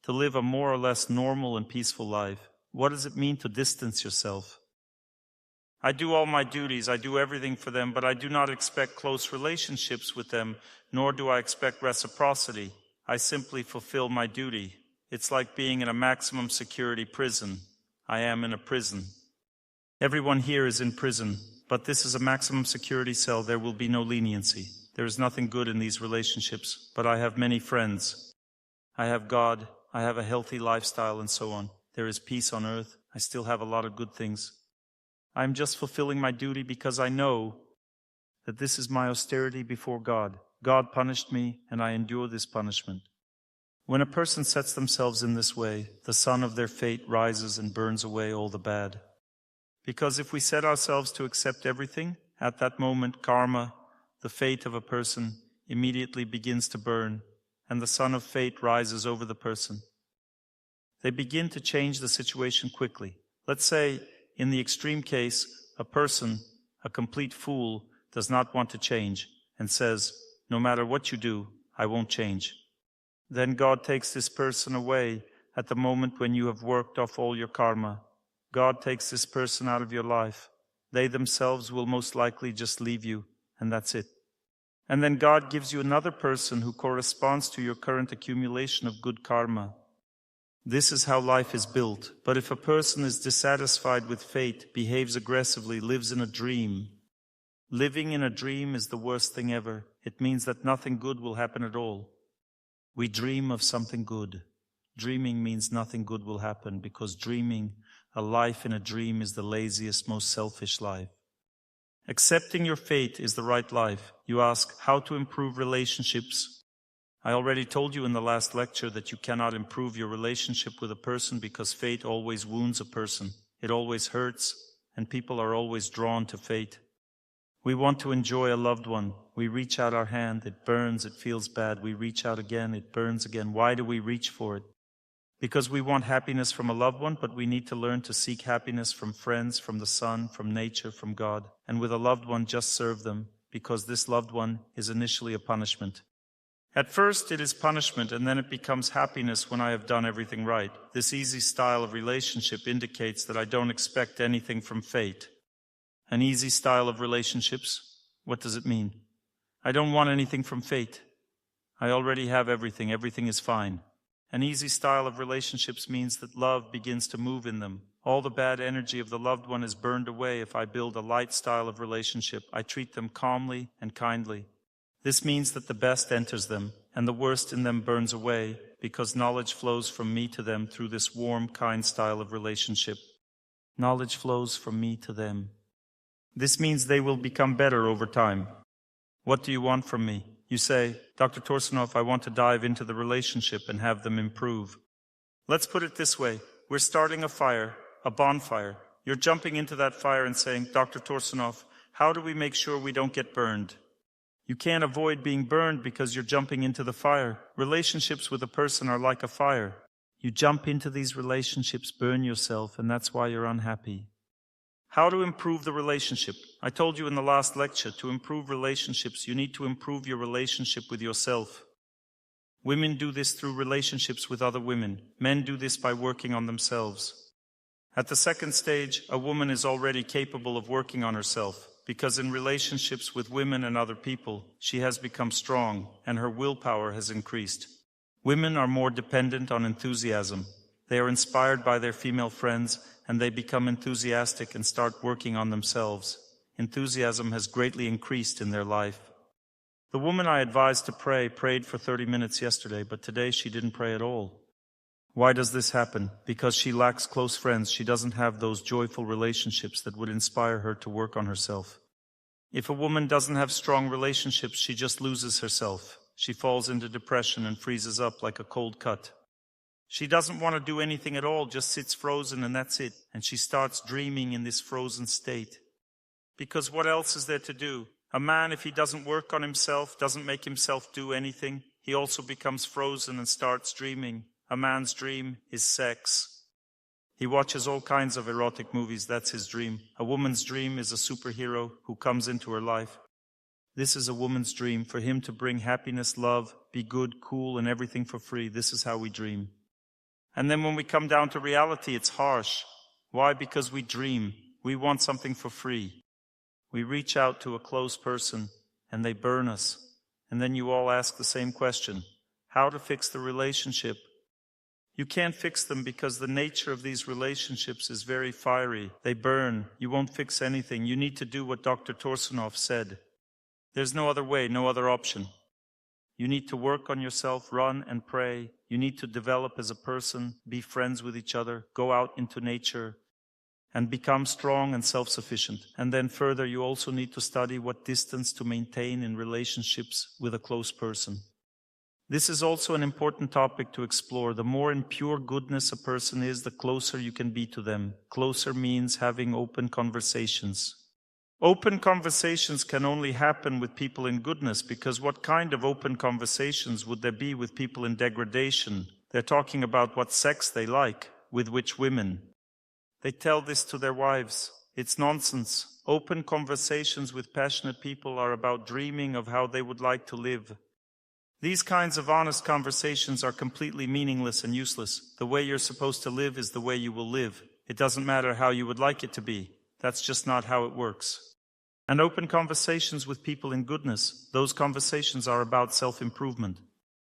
To live a more or less normal and peaceful life. What does it mean to distance yourself? I do all my duties, I do everything for them, but I do not expect close relationships with them, nor do I expect reciprocity. I simply fulfill my duty. It's like being in a maximum security prison. I am in a prison. Everyone here is in prison, but this is a maximum security cell. There will be no leniency. There is nothing good in these relationships, but I have many friends. I have God, I have a healthy lifestyle, and so on. There is peace on earth. I still have a lot of good things. I am just fulfilling my duty because I know that this is my austerity before God. God punished me, and I endure this punishment. When a person sets themselves in this way, the sun of their fate rises and burns away all the bad. Because if we set ourselves to accept everything, at that moment karma, the fate of a person, immediately begins to burn, and the sun of fate rises over the person. They begin to change the situation quickly. Let's say, in the extreme case, a person, a complete fool, does not want to change and says, "No matter what you do, I won't change." Then God takes this person away at the moment when you have worked off all your karma. God takes this person out of your life. They themselves will most likely just leave you, and that's it. And then God gives you another person who corresponds to your current accumulation of good karma. This is how life is built. But if a person is dissatisfied with fate, behaves aggressively, lives in a dream, living in a dream is the worst thing ever. It means that nothing good will happen at all. We dream of something good. Dreaming means nothing good will happen, because dreaming, a life in a dream, is the laziest, most selfish life. Accepting your fate is the right life. You ask, how to improve relationships? I already told you in the last lecture that you cannot improve your relationship with a person because fate always wounds a person. It always hurts, and people are always drawn to fate. We want to enjoy a loved one. We reach out our hand, it burns, it feels bad. We reach out again, it burns again. Why do we reach for it? Because we want happiness from a loved one, but we need to learn to seek happiness from friends, from the sun, from nature, from God. And with a loved one, just serve them, because this loved one is initially a punishment. At first, it is punishment, and then it becomes happiness when I have done everything right. This easy style of relationship indicates that I don't expect anything from fate. An easy style of relationships? What does it mean? I don't want anything from fate. I already have everything. Everything is fine. An easy style of relationships means that love begins to move in them. All the bad energy of the loved one is burned away if I build a light style of relationship. I treat them calmly and kindly. This means that the best enters them, and the worst in them burns away, because knowledge flows from me to them through this warm, kind style of relationship. Knowledge flows from me to them. This means they will become better over time. What do you want from me? You say, Dr. Torsunov, I want to dive into the relationship and have them improve. Let's put it this way. We're starting a fire, a bonfire. You're jumping into that fire and saying, Dr. Torsunov, how do we make sure we don't get burned? You can't avoid being burned because you're jumping into the fire. Relationships with a person are like a fire. You jump into these relationships, burn yourself, and that's why you're unhappy. How to improve the relationship? I told you in the last lecture, to improve relationships, you need to improve your relationship with yourself. Women do this through relationships with other women. Men do this by working on themselves. At the second stage, a woman is already capable of working on herself, because in relationships with women and other people, she has become strong, and her willpower has increased. Women are more dependent on enthusiasm. They are inspired by their female friends, and they become enthusiastic and start working on themselves. Enthusiasm has greatly increased in their life. The woman I advised to pray prayed for 30 minutes yesterday, but today she didn't pray at all. Why does this happen? Because she lacks close friends. She doesn't have those joyful relationships that would inspire her to work on herself. If a woman doesn't have strong relationships, she just loses herself. She falls into depression and freezes up like a cold cut. She doesn't want to do anything at all, just sits frozen and that's it. And she starts dreaming in this frozen state. Because what else is there to do? A man, if he doesn't work on himself, doesn't make himself do anything, he also becomes frozen and starts dreaming. A man's dream is sex. He watches all kinds of erotic movies, that's his dream. A woman's dream is a superhero who comes into her life. This is a woman's dream, for him to bring happiness, love, be good, cool, and everything for free. This is how we dream. And then when we come down to reality, it's harsh. Why? Because we dream. We want something for free. We reach out to a close person, and they burn us. And then you all ask the same question. How to fix the relationship? You can't fix them because the nature of these relationships is very fiery. They burn. You won't fix anything. You need to do what Dr. Torsunov said. There's no other way, no other option. You need to work on yourself, run and pray. You need to develop as a person, be friends with each other, go out into nature, and become strong and self-sufficient. And then further, you also need to study what distance to maintain in relationships with a close person. This is also an important topic to explore. The more in pure goodness a person is, the closer you can be to them. Closer means having open conversations. Open conversations can only happen with people in goodness, because what kind of open conversations would there be with people in degradation? They're talking about what sex they like, with which women. They tell this to their wives. It's nonsense. Open conversations with passionate people are about dreaming of how they would like to live. These kinds of honest conversations are completely meaningless and useless. The way you're supposed to live is the way you will live. It doesn't matter how you would like it to be. That's just not how it works. And open conversations with people in goodness, those conversations are about self-improvement.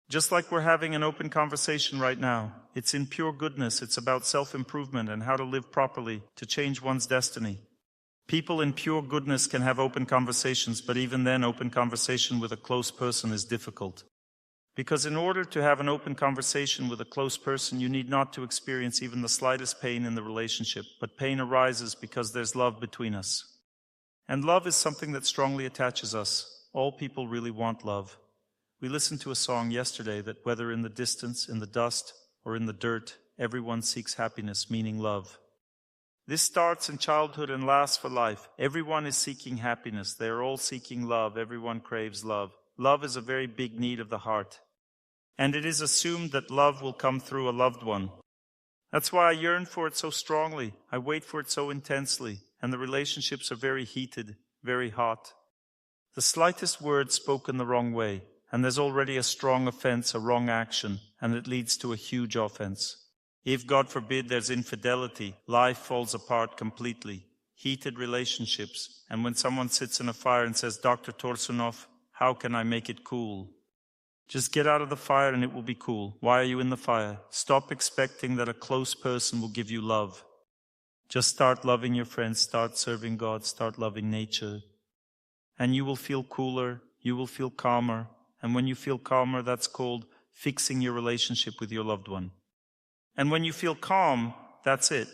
Just like we're having an open conversation right now, it's in pure goodness, it's about self-improvement and how to live properly to change one's destiny. People in pure goodness can have open conversations, but even then, open conversation with a close person is difficult. Because in order to have an open conversation with a close person, you need not to experience even the slightest pain in the relationship, but pain arises because there's love between us. And love is something that strongly attaches us. All people really want love. We listened to a song yesterday that whether in the distance, in the dust, or in the dirt, everyone seeks happiness, meaning love. This starts in childhood and lasts for life. Everyone is seeking happiness. They are all seeking love. Everyone craves love. Love is a very big need of the heart. And it is assumed that love will come through a loved one. That's why I yearn for it so strongly. I wait for it so intensely. And the relationships are very heated, very hot. The slightest word spoken the wrong way, and there's already a strong offense, a wrong action, and it leads to a huge offense. If, God forbid, there's infidelity, life falls apart completely. Heated relationships, and when someone sits in a fire and says, Dr. Torsunov, how can I make it cool? Just get out of the fire and it will be cool. Why are you in the fire? Stop expecting that a close person will give you love. Just start loving your friends, start serving God, start loving nature. And you will feel cooler, you will feel calmer. And when you feel calmer, that's called fixing your relationship with your loved one. And when you feel calm, that's it.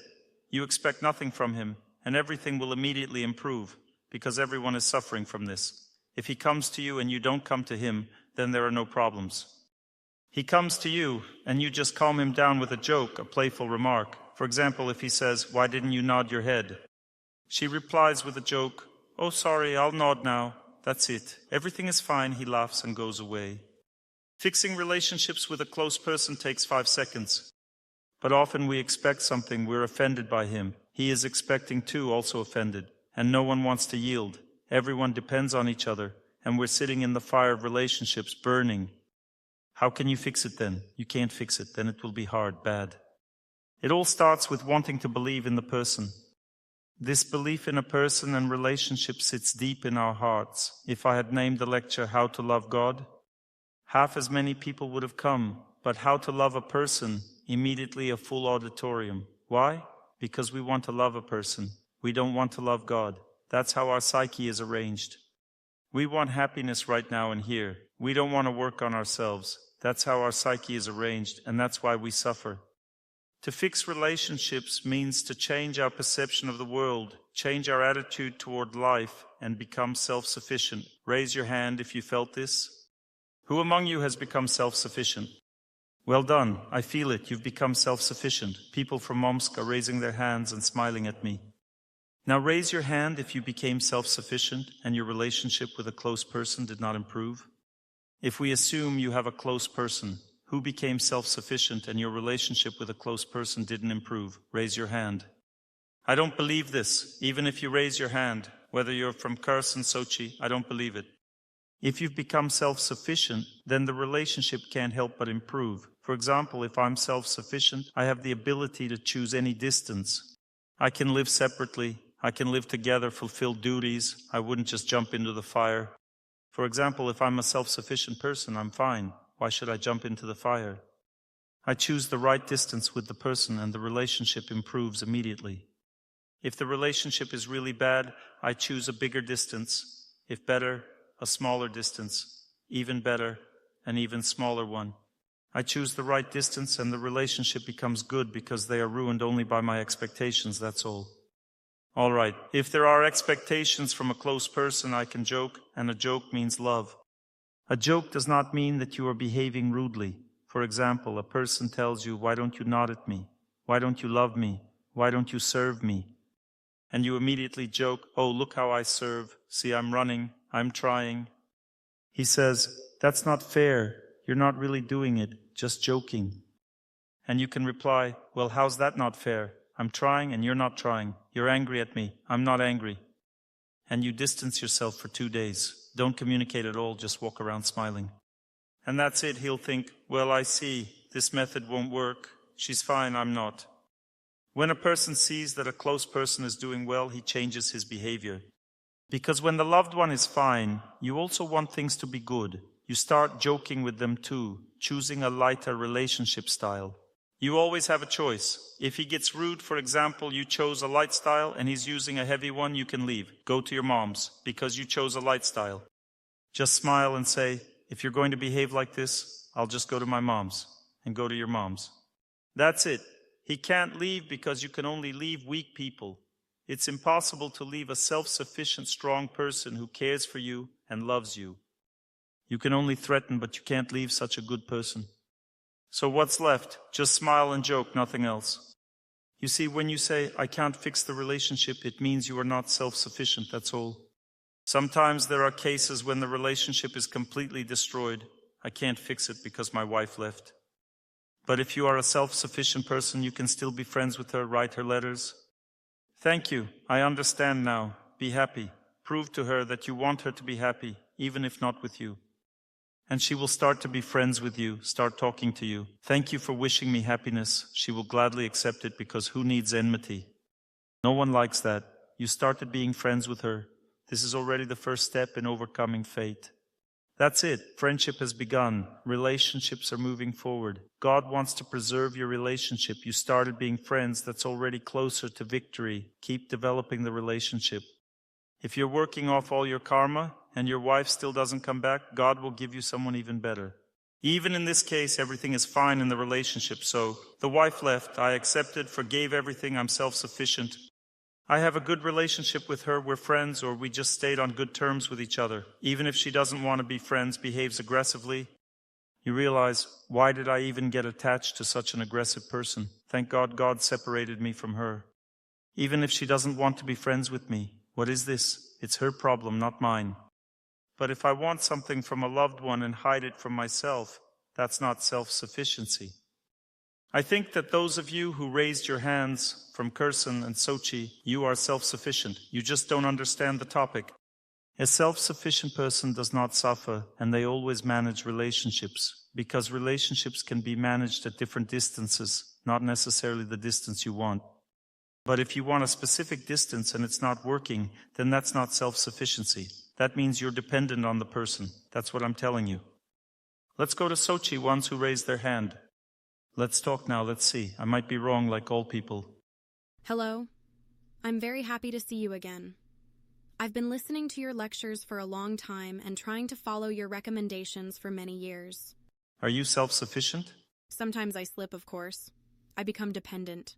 You expect nothing from him, and everything will immediately improve, because everyone is suffering from this. If he comes to you and you don't come to him, then there are no problems. He comes to you, and you just calm him down with a joke, a playful remark. For example, if he says, why didn't you nod your head? She replies with a joke, oh, sorry, I'll nod now. That's it. Everything is fine. He laughs and goes away. Fixing relationships with a close person takes 5 seconds. But often we expect something, we're offended by him. He is expecting too, also offended. And no one wants to yield. Everyone depends on each other. And we're sitting in the fire of relationships, burning. How can you fix it then? You can't fix it. Then it will be hard, bad. It all starts with wanting to believe in the person. This belief in a person and relationship sits deep in our hearts. If I had named the lecture How to Love God, half as many people would have come. But How to Love a Person, immediately a full auditorium. Why? Because we want to love a person. We don't want to love God. That's how our psyche is arranged. We want happiness right now and here. We don't want to work on ourselves. That's how our psyche is arranged, and that's why we suffer. To fix relationships means to change our perception of the world, change our attitude toward life, and become self-sufficient. Raise your hand if you felt this. Who among you has become self-sufficient? Well done. I feel it. You've become self-sufficient. People from Omsk are raising their hands and smiling at me. Now raise your hand if you became self-sufficient and your relationship with a close person did not improve. If we assume you have a close person who became self-sufficient and your relationship with a close person didn't improve, raise your hand. I don't believe this. Even if you raise your hand, whether you're from Kherson, Sochi, I don't believe it. If you've become self-sufficient, then the relationship can't help but improve. For example, if I'm self-sufficient, I have the ability to choose any distance. I can live separately. I can live together, fulfill duties. I wouldn't just jump into the fire. For example, if I'm a self-sufficient person, I'm fine. Why should I jump into the fire? I choose the right distance with the person and the relationship improves immediately. If the relationship is really bad, I choose a bigger distance. If better, a smaller distance. Even better, an even smaller one. I choose the right distance and the relationship becomes good because they are ruined only by my expectations, that's all. All right, if there are expectations from a close person, I can joke, and a joke means love. A joke does not mean that you are behaving rudely. For example, a person tells you, why don't you nod at me? Why don't you love me? Why don't you serve me? And you immediately joke, oh, look how I serve. See, I'm running. I'm trying. He says, that's not fair. You're not really doing it, just joking. And you can reply, well, how's that not fair? I'm trying and you're not trying. You're angry at me. I'm not angry. And you distance yourself for 2 days. Don't communicate at all, just walk around smiling. And that's it. He'll think, well, I see, this method won't work. She's fine, I'm not. When a person sees that a close person is doing well, he changes his behavior. Because when the loved one is fine, you also want things to be good. You start joking with them too, choosing a lighter relationship style. You always have a choice. If he gets rude, for example, you chose a light style and he's using a heavy one, you can leave. Go to your mom's because you chose a light style. Just smile and say, if you're going to behave like this, I'll just go to my mom's, and go to your mom's. That's it. He can't leave because you can only leave weak people. It's impossible to leave a self-sufficient, strong person who cares for you and loves you. You can only threaten, but you can't leave such a good person. So what's left? Just smile and joke, nothing else. You see, when you say, I can't fix the relationship, it means you are not self-sufficient, that's all. Sometimes there are cases when the relationship is completely destroyed. I can't fix it because my wife left. But if you are a self-sufficient person, you can still be friends with her, write her letters. Thank you. I understand now. Be happy. Prove to her that you want her to be happy, even if not with you. And she will start to be friends with you, start talking to you. Thank you for wishing me happiness. She will gladly accept it because who needs enmity? No one likes that. You started being friends with her. This is already the first step in overcoming fate. That's it. Friendship has begun. Relationships are moving forward. God wants to preserve your relationship. You started being friends. That's already closer to victory. Keep developing the relationship. If you're working off all your karma and your wife still doesn't come back, God will give you someone even better. Even in this case, everything is fine in the relationship. So the wife left. I accepted, forgave everything. I'm self-sufficient. I have a good relationship with her, we're friends, or we just stayed on good terms with each other. Even if she doesn't want to be friends, behaves aggressively, you realize, why did I even get attached to such an aggressive person? Thank God God separated me from her. Even if she doesn't want to be friends with me, what is this? It's her problem, not mine. But if I want something from a loved one and hide it from myself, that's not self-sufficiency. I think that those of you who raised your hands from Kherson and Sochi, you are self-sufficient. You just don't understand the topic. A self-sufficient person does not suffer, and they always manage relationships, because relationships can be managed at different distances, not necessarily the distance you want. But if you want a specific distance and it's not working, then that's not self-sufficiency. That means you're dependent on the person. That's what I'm telling you. Let's go to Sochi, ones who raised their hand. Let's talk now, let's see. I might be wrong like all people. Hello. I'm very happy to see you again. I've been listening to your lectures for a long time and trying to follow your recommendations for many years. Are you self-sufficient? Sometimes I slip, of course. I become dependent.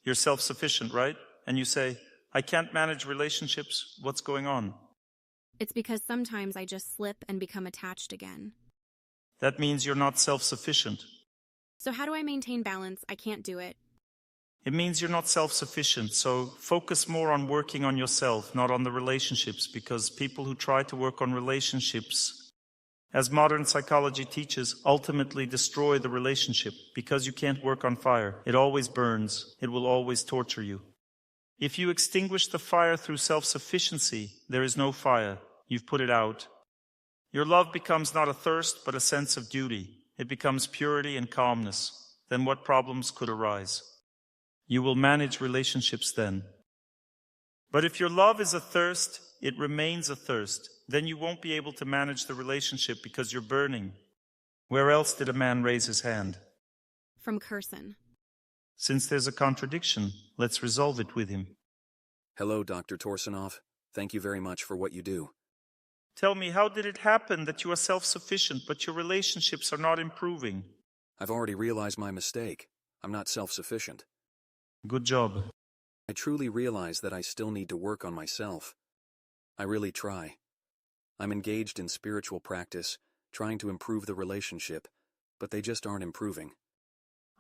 You're self-sufficient, right? And you say, I can't manage relationships. What's going on? It's because sometimes I just slip and become attached again. That means you're not self-sufficient. So how do I maintain balance? I can't do it. It means you're not self-sufficient, so focus more on working on yourself, not on the relationships, because people who try to work on relationships, as modern psychology teaches, ultimately destroy the relationship, because you can't work on fire. It always burns. It will always torture you. If you extinguish the fire through self-sufficiency, there is no fire. You've put it out. Your love becomes not a thirst, but a sense of duty. It becomes purity and calmness. Then what problems could arise? You will manage relationships then. But if your love is a thirst, it remains a thirst. Then you won't be able to manage the relationship because you're burning. Where else did a man raise his hand? From Kherson. Since there's a contradiction, let's resolve it with him. Hello, Dr. Torsunov. Thank you very much for what you do. Tell me, how did it happen that you are self-sufficient, but your relationships are not improving? I've already realized my mistake. I'm not self-sufficient. Good job. I truly realize that I still need to work on myself. I really try. I'm engaged in spiritual practice, trying to improve the relationship, but they just aren't improving.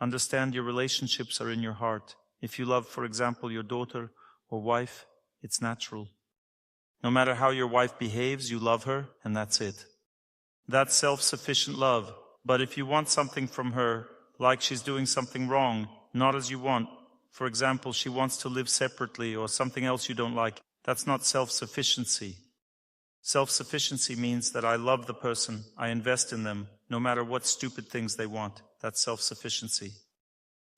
Understand your relationships are in your heart. If you love, for example, your daughter or wife, it's natural. No matter how your wife behaves, you love her, and that's it. That's self-sufficient love. But if you want something from her, like she's doing something wrong, not as you want, for example, she wants to live separately or something else you don't like, that's not self-sufficiency. Self-sufficiency means that I love the person, I invest in them, no matter what stupid things they want. That's self-sufficiency.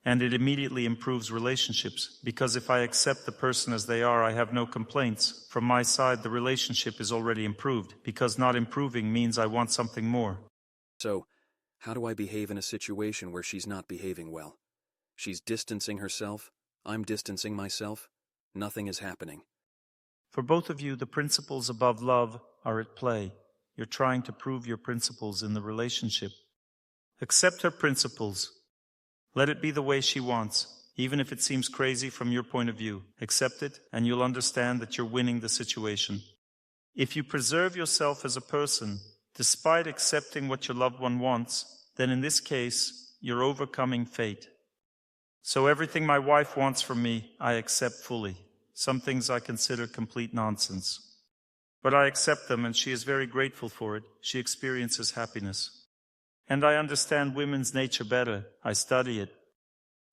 And it immediately improves relationships, because if I accept the person as they are, I have no complaints. From my side, the relationship is already improved, because not improving means I want something more. So, how do I behave in a situation where she's not behaving well? She's distancing herself, I'm distancing myself, nothing is happening. For both of you, the principles above love are at play. You're trying to prove your principles in the relationship. Accept her principles. Let it be the way she wants, even if it seems crazy from your point of view. Accept it, and you'll understand that you're winning the situation. If you preserve yourself as a person, despite accepting what your loved one wants, then in this case, you're overcoming fate. So everything my wife wants from me, I accept fully. Some things I consider complete nonsense. But I accept them, and she is very grateful for it. She experiences happiness. And I understand women's nature better. I study it.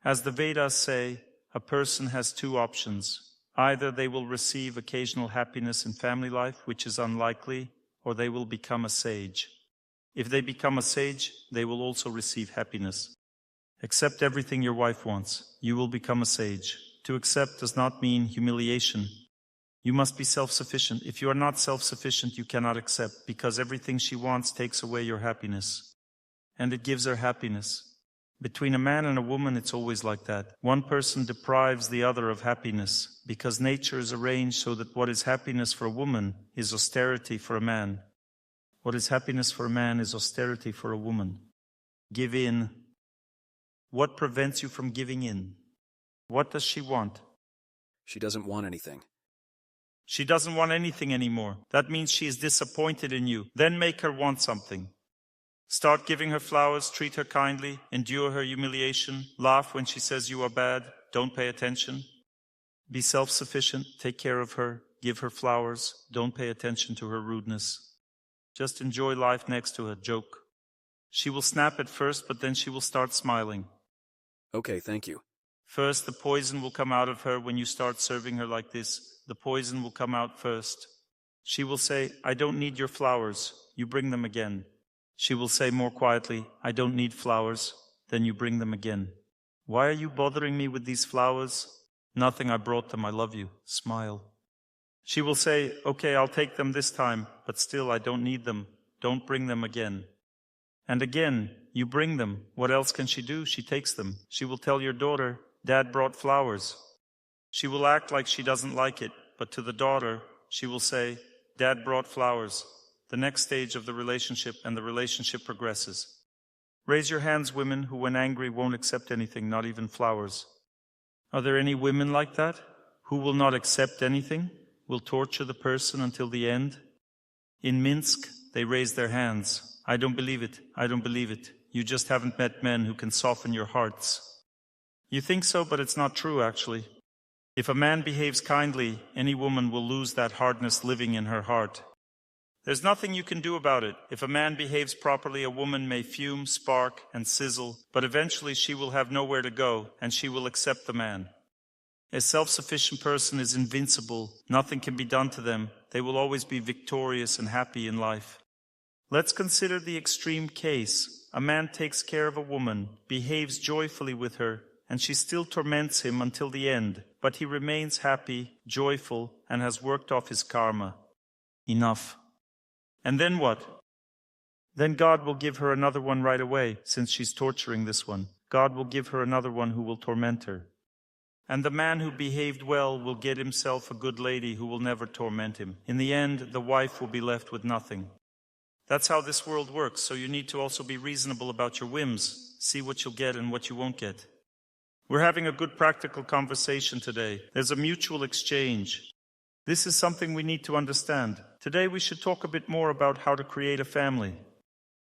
As the Vedas say, a person has two options. Either they will receive occasional happiness in family life, which is unlikely, or they will become a sage. If they become a sage, they will also receive happiness. Accept everything your wife wants. You will become a sage. To accept does not mean humiliation. You must be self-sufficient. If you are not self-sufficient, you cannot accept, because everything she wants takes away your happiness. And it gives her happiness. Between a man and a woman, it's always like that. One person deprives the other of happiness, because nature is arranged so that what is happiness for a woman is austerity for a man. What is happiness for a man is austerity for a woman. Give in. What prevents you from giving in? What does she want? She doesn't want anything. She doesn't want anything anymore. That means she is disappointed in you. Then make her want something. Start giving her flowers, treat her kindly, endure her humiliation, laugh when she says you are bad, don't pay attention. Be self-sufficient, take care of her, give her flowers, don't pay attention to her rudeness. Just enjoy life next to her, joke. She will snap at first, but then she will start smiling. Okay, thank you. First, the poison will come out of her when you start serving her like this. The poison will come out first. She will say, I don't need your flowers. You bring them again. She will say more quietly, I don't need flowers. Then you bring them again. Why are you bothering me with these flowers? Nothing, I brought them. I love you. Smile. She will say, okay, I'll take them this time, but still I don't need them. Don't bring them again. And again, you bring them. What else can she do? She takes them. She will tell your daughter, Dad brought flowers. She will act like she doesn't like it, but to the daughter, she will say, Dad brought flowers. The next stage of the relationship, and the relationship progresses. Raise your hands, women who when angry won't accept anything, not even flowers. Are there any women like that? Who will not accept anything? Will torture the person until the end? In Minsk, they raised their hands. I don't believe it. I don't believe it. You just haven't met men who can soften your hearts. You think so, but it's not true, actually. If a man behaves kindly, any woman will lose that hardness living in her heart. There's nothing you can do about it. If a man behaves properly, a woman may fume, spark, and sizzle, but eventually she will have nowhere to go, and she will accept the man. A self-sufficient person is invincible. Nothing can be done to them. They will always be victorious and happy in life. Let's consider the extreme case. A man takes care of a woman, behaves joyfully with her, and she still torments him until the end, but he remains happy, joyful, and has worked off his karma. Enough. And then what? Then God will give her another one right away, since she's torturing this one. God will give her another one who will torment her. And the man who behaved well will get himself a good lady who will never torment him. In the end, the wife will be left with nothing. That's how this world works, so you need to also be reasonable about your whims. See what you'll get and what you won't get. We're having a good practical conversation today. There's a mutual exchange. This is something we need to understand. Today we should talk a bit more about how to create a family.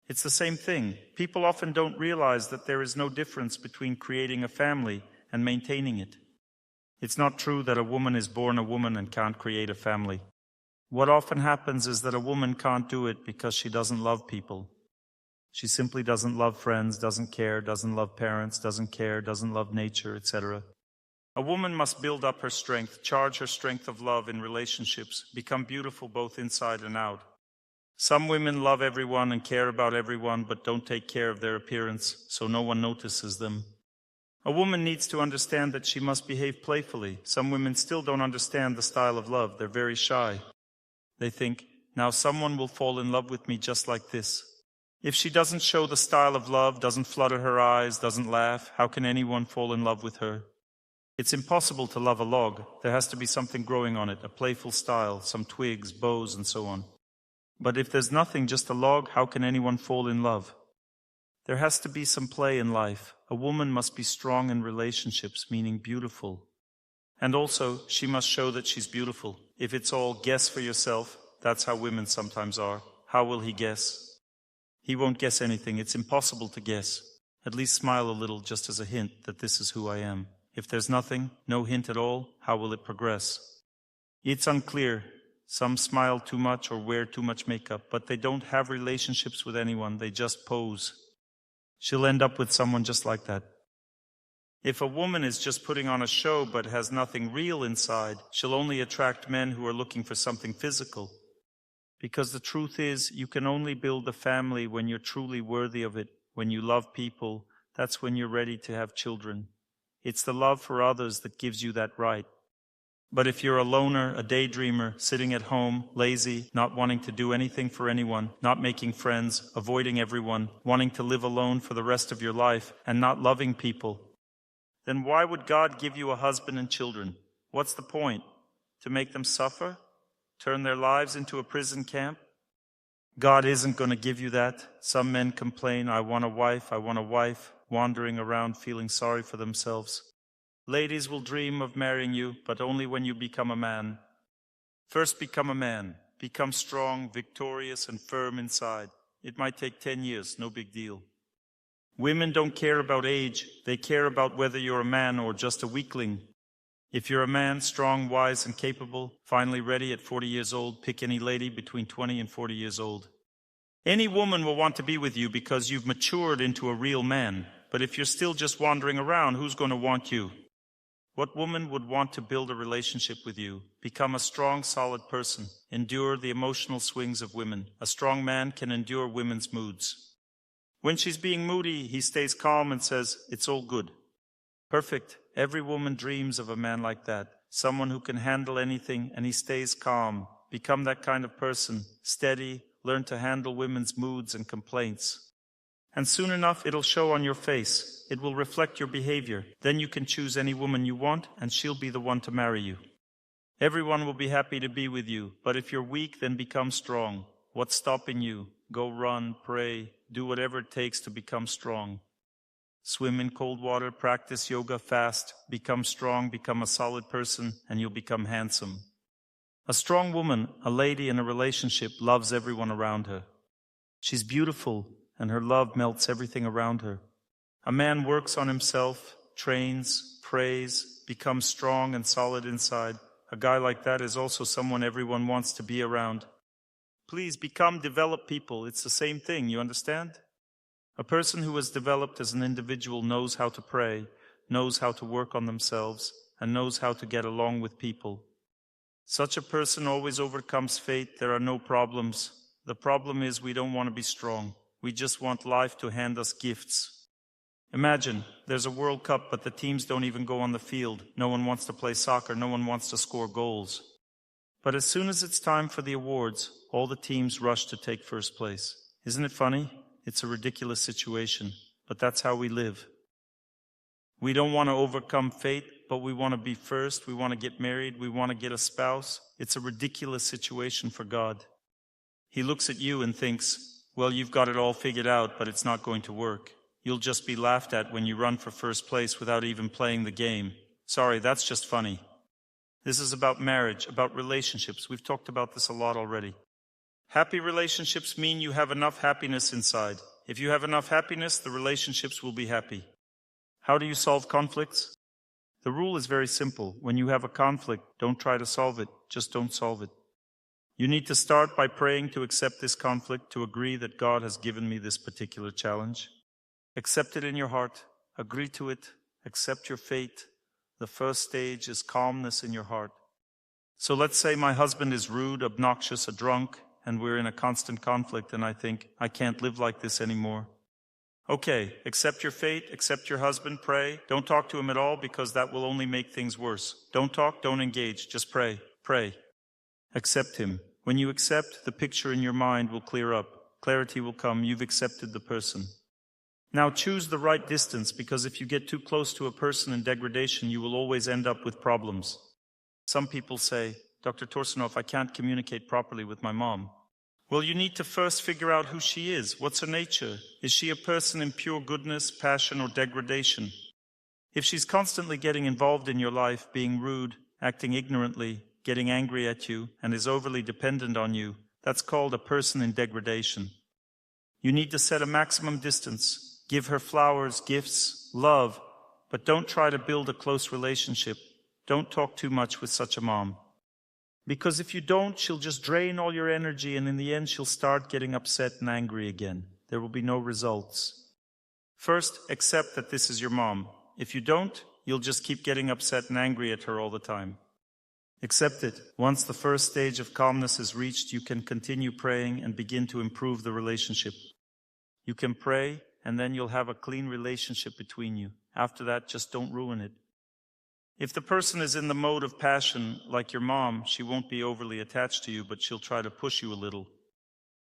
It's the same thing. People often don't realize that there is no difference between creating a family and maintaining it. It's not true that a woman is born a woman and can't create a family. What often happens is that a woman can't do it because she doesn't love people. She simply doesn't love friends, doesn't care, doesn't love parents, doesn't care, doesn't love nature, etc. A woman must build up her strength, charge her strength of love in relationships, become beautiful both inside and out. Some women love everyone and care about everyone, but don't take care of their appearance, so no one notices them. A woman needs to understand that she must behave playfully. Some women still don't understand the style of love. They're very shy. They think, now someone will fall in love with me just like this. If she doesn't show the style of love, doesn't flutter her eyes, doesn't laugh, how can anyone fall in love with her? It's impossible to love a log. There has to be something growing on it, a playful style, some twigs, boughs, and so on. But if there's nothing, just a log, how can anyone fall in love? There has to be some play in life. A woman must be strong in relationships, meaning beautiful. And also, she must show that she's beautiful. If it's all guess for yourself, that's how women sometimes are. How will he guess? He won't guess anything. It's impossible to guess. At least smile a little just as a hint that this is who I am. If there's nothing, no hint at all, how will it progress? It's unclear. Some smile too much or wear too much makeup, but they don't have relationships with anyone. They just pose. She'll end up with someone just like that. If a woman is just putting on a show but has nothing real inside, she'll only attract men who are looking for something physical. Because the truth is, you can only build a family when you're truly worthy of it, when you love people. That's when you're ready to have children. It's the love for others that gives you that right. But if you're a loner, a daydreamer, sitting at home, lazy, not wanting to do anything for anyone, not making friends, avoiding everyone, wanting to live alone for the rest of your life, and not loving people, then why would God give you a husband and children? What's the point? To make them suffer? Turn their lives into a prison camp? God isn't going to give you that. Some men complain, I want a wife, wandering around feeling sorry for themselves. Ladies will dream of marrying you, but only when you become a man. First become a man. Become strong, victorious, and firm inside. It might take 10 years, no big deal. Women don't care about age. They care about whether you're a man or just a weakling. If you're a man, strong, wise, and capable, finally ready at 40 years old, pick any lady between 20 and 40 years old. Any woman will want to be with you because you've matured into a real man. But if you're still just wandering around, who's going to want you? What woman would want to build a relationship with you? Become a strong, solid person. Endure the emotional swings of women. A strong man can endure women's moods. When she's being moody, he stays calm and says, it's all good. Perfect. Every woman dreams of a man like that. Someone who can handle anything, and he stays calm. Become that kind of person. Steady. Learn to handle women's moods and complaints. And soon enough, it'll show on your face. It will reflect your behavior. Then you can choose any woman you want, and she'll be the one to marry you. Everyone will be happy to be with you. But if you're weak, then become strong. What's stopping you? Go run, pray, do whatever it takes to become strong. Swim in cold water, practice yoga, fast, become strong, become a solid person, and you'll become handsome. A strong woman, a lady in a relationship, loves everyone around her. She's beautiful, and her love melts everything around her. A man works on himself, trains, prays, becomes strong and solid inside. A guy like that is also someone everyone wants to be around. Please become developed people. It's the same thing, you understand? A person who is developed as an individual knows how to pray, knows how to work on themselves, and knows how to get along with people. Such a person always overcomes fate. There are no problems. The problem is we don't want to be strong. We just want life to hand us gifts. Imagine, there's a World Cup, but the teams don't even go on the field. No one wants to play soccer. No one wants to score goals. But as soon as it's time for the awards, all the teams rush to take first place. Isn't it funny? It's a ridiculous situation, but that's how we live. We don't want to overcome fate, but we want to be first. We want to get married. We want to get a spouse. It's a ridiculous situation for God. He looks at you and thinks, well, you've got it all figured out, but it's not going to work. You'll just be laughed at when you run for first place without even playing the game. Sorry, that's just funny. This is about marriage, about relationships. We've talked about this a lot already. Happy relationships mean you have enough happiness inside. If you have enough happiness, the relationships will be happy. How do you solve conflicts? The rule is very simple. When you have a conflict, don't try to solve it. Just don't solve it. You need to start by praying to accept this conflict, to agree that God has given me this particular challenge. Accept it in your heart. Agree to it. Accept your fate. The first stage is calmness in your heart. So let's say my husband is rude, obnoxious, a drunk, and we're in a constant conflict, and I think, I can't live like this anymore. Okay, accept your fate, accept your husband, pray. Don't talk to him at all because that will only make things worse. Don't talk, don't engage, just pray. Pray. Accept him. When you accept, the picture in your mind will clear up. Clarity will come. You've accepted the person. Now choose the right distance, because if you get too close to a person in degradation, you will always end up with problems. Some people say, Dr. Torsunov, I can't communicate properly with my mom. Well, you need to first figure out who she is. What's her nature? Is she a person in pure goodness, passion, or degradation? If she's constantly getting involved in your life, being rude, acting ignorantly, getting angry at you, and is overly dependent on you, that's called a person in degradation. You need to set a maximum distance. Give her flowers, gifts, love, but don't try to build a close relationship. Don't talk too much with such a mom. Because if you don't, she'll just drain all your energy, and in the end she'll start getting upset and angry again. There will be no results. First, accept that this is your mom. If you don't, you'll just keep getting upset and angry at her all the time. Accept it. Once the first stage of calmness is reached, you can continue praying and begin to improve the relationship. You can pray, and then you'll have a clean relationship between you. After that, just don't ruin it. If the person is in the mode of passion, like your mom, she won't be overly attached to you, but she'll try to push you a little.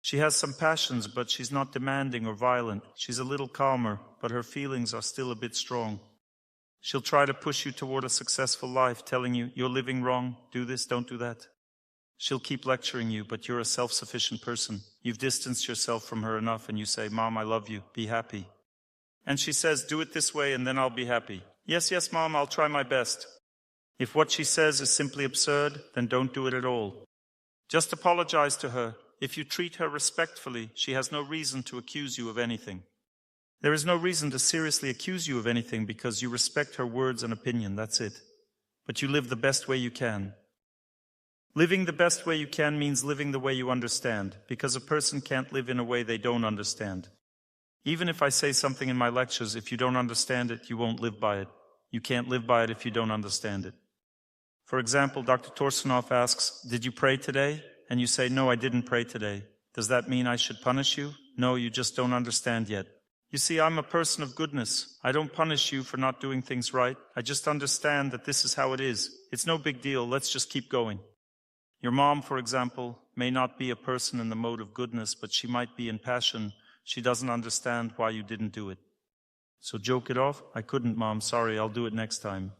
She has some passions, but she's not demanding or violent. She's a little calmer, but her feelings are still a bit strong. She'll try to push you toward a successful life, telling you, you're living wrong, do this, don't do that. She'll keep lecturing you, but you're a self-sufficient person. You've distanced yourself from her enough, and you say, Mom, I love you, be happy. And she says, do it this way, and then I'll be happy. Yes, Mom, I'll try my best. If what she says is simply absurd, then don't do it at all. Just apologize to her. If you treat her respectfully, she has no reason to accuse you of anything. There is no reason to seriously accuse you of anything because you respect her words and opinion, that's it. But you live the best way you can. Living the best way you can means living the way you understand, because a person can't live in a way they don't understand. Even if I say something in my lectures, if you don't understand it, you won't live by it. You can't live by it if you don't understand it. For example, Dr. Torsunov asks, did you pray today? And you say, no, I didn't pray today. Does that mean I should punish you? No, you just don't understand yet. You see, I'm a person of goodness. I don't punish you for not doing things right. I just understand that this is how it is. It's no big deal. Let's just keep going. Your mom, for example, may not be a person in the mode of goodness, but she might be in passion. She doesn't understand why you didn't do it. So joke it off. I couldn't, Mom. Sorry, I'll do it next time.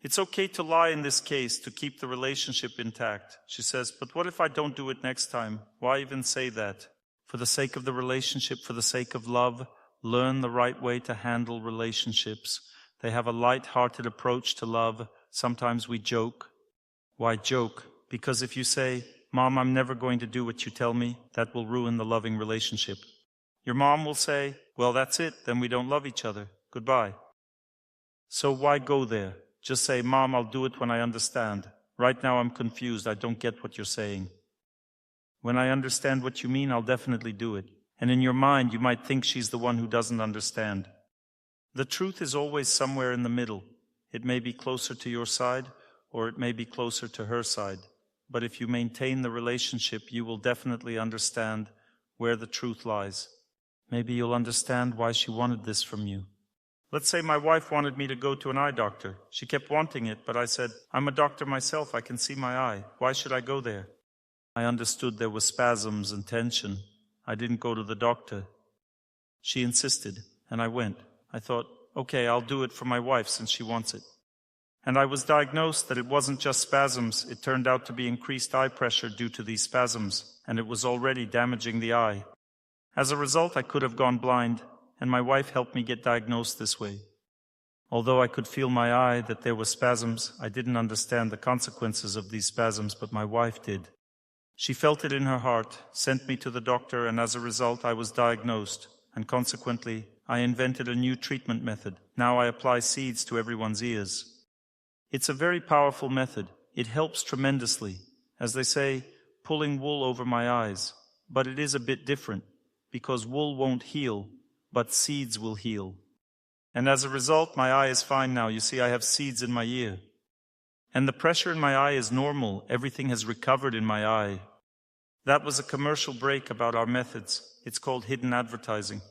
It's okay to lie in this case to keep the relationship intact. She says, but what if I don't do it next time? Why even say that? For the sake of the relationship, for the sake of love, learn the right way to handle relationships. They have a light-hearted approach to love. Sometimes we joke. Why joke? Because if you say, Mom, I'm never going to do what you tell me, that will ruin the loving relationship. Your mom will say, well, that's it, then we don't love each other. Goodbye. So why go there? Just say, Mom, I'll do it when I understand. Right now I'm confused. I don't get what you're saying. When I understand what you mean, I'll definitely do it. And in your mind, you might think she's the one who doesn't understand. The truth is always somewhere in the middle. It may be closer to your side, or it may be closer to her side. But if you maintain the relationship, you will definitely understand where the truth lies. Maybe you'll understand why she wanted this from you. Let's say my wife wanted me to go to an eye doctor. She kept wanting it, but I said, I'm a doctor myself. I can see my eye. Why should I go there? I understood there were spasms and tension. I didn't go to the doctor. She insisted, and I went. I thought, okay, I'll do it for my wife since she wants it. And I was diagnosed that it wasn't just spasms. It turned out to be increased eye pressure due to these spasms, and it was already damaging the eye. As a result, I could have gone blind, and my wife helped me get diagnosed this way. Although I could feel my eye that there were spasms, I didn't understand the consequences of these spasms, but my wife did. She felt it in her heart, sent me to the doctor, and as a result, I was diagnosed, and consequently, I invented a new treatment method. Now I apply seeds to everyone's ears. It's a very powerful method. It helps tremendously. As they say, pulling wool over my eyes. But it is a bit different, because wool won't heal, but seeds will heal. And as a result, my eye is fine now. You see, I have seeds in my ear. And the pressure in my eye is normal. Everything has recovered in my eye. That was a commercial break about our methods. It's called hidden advertising.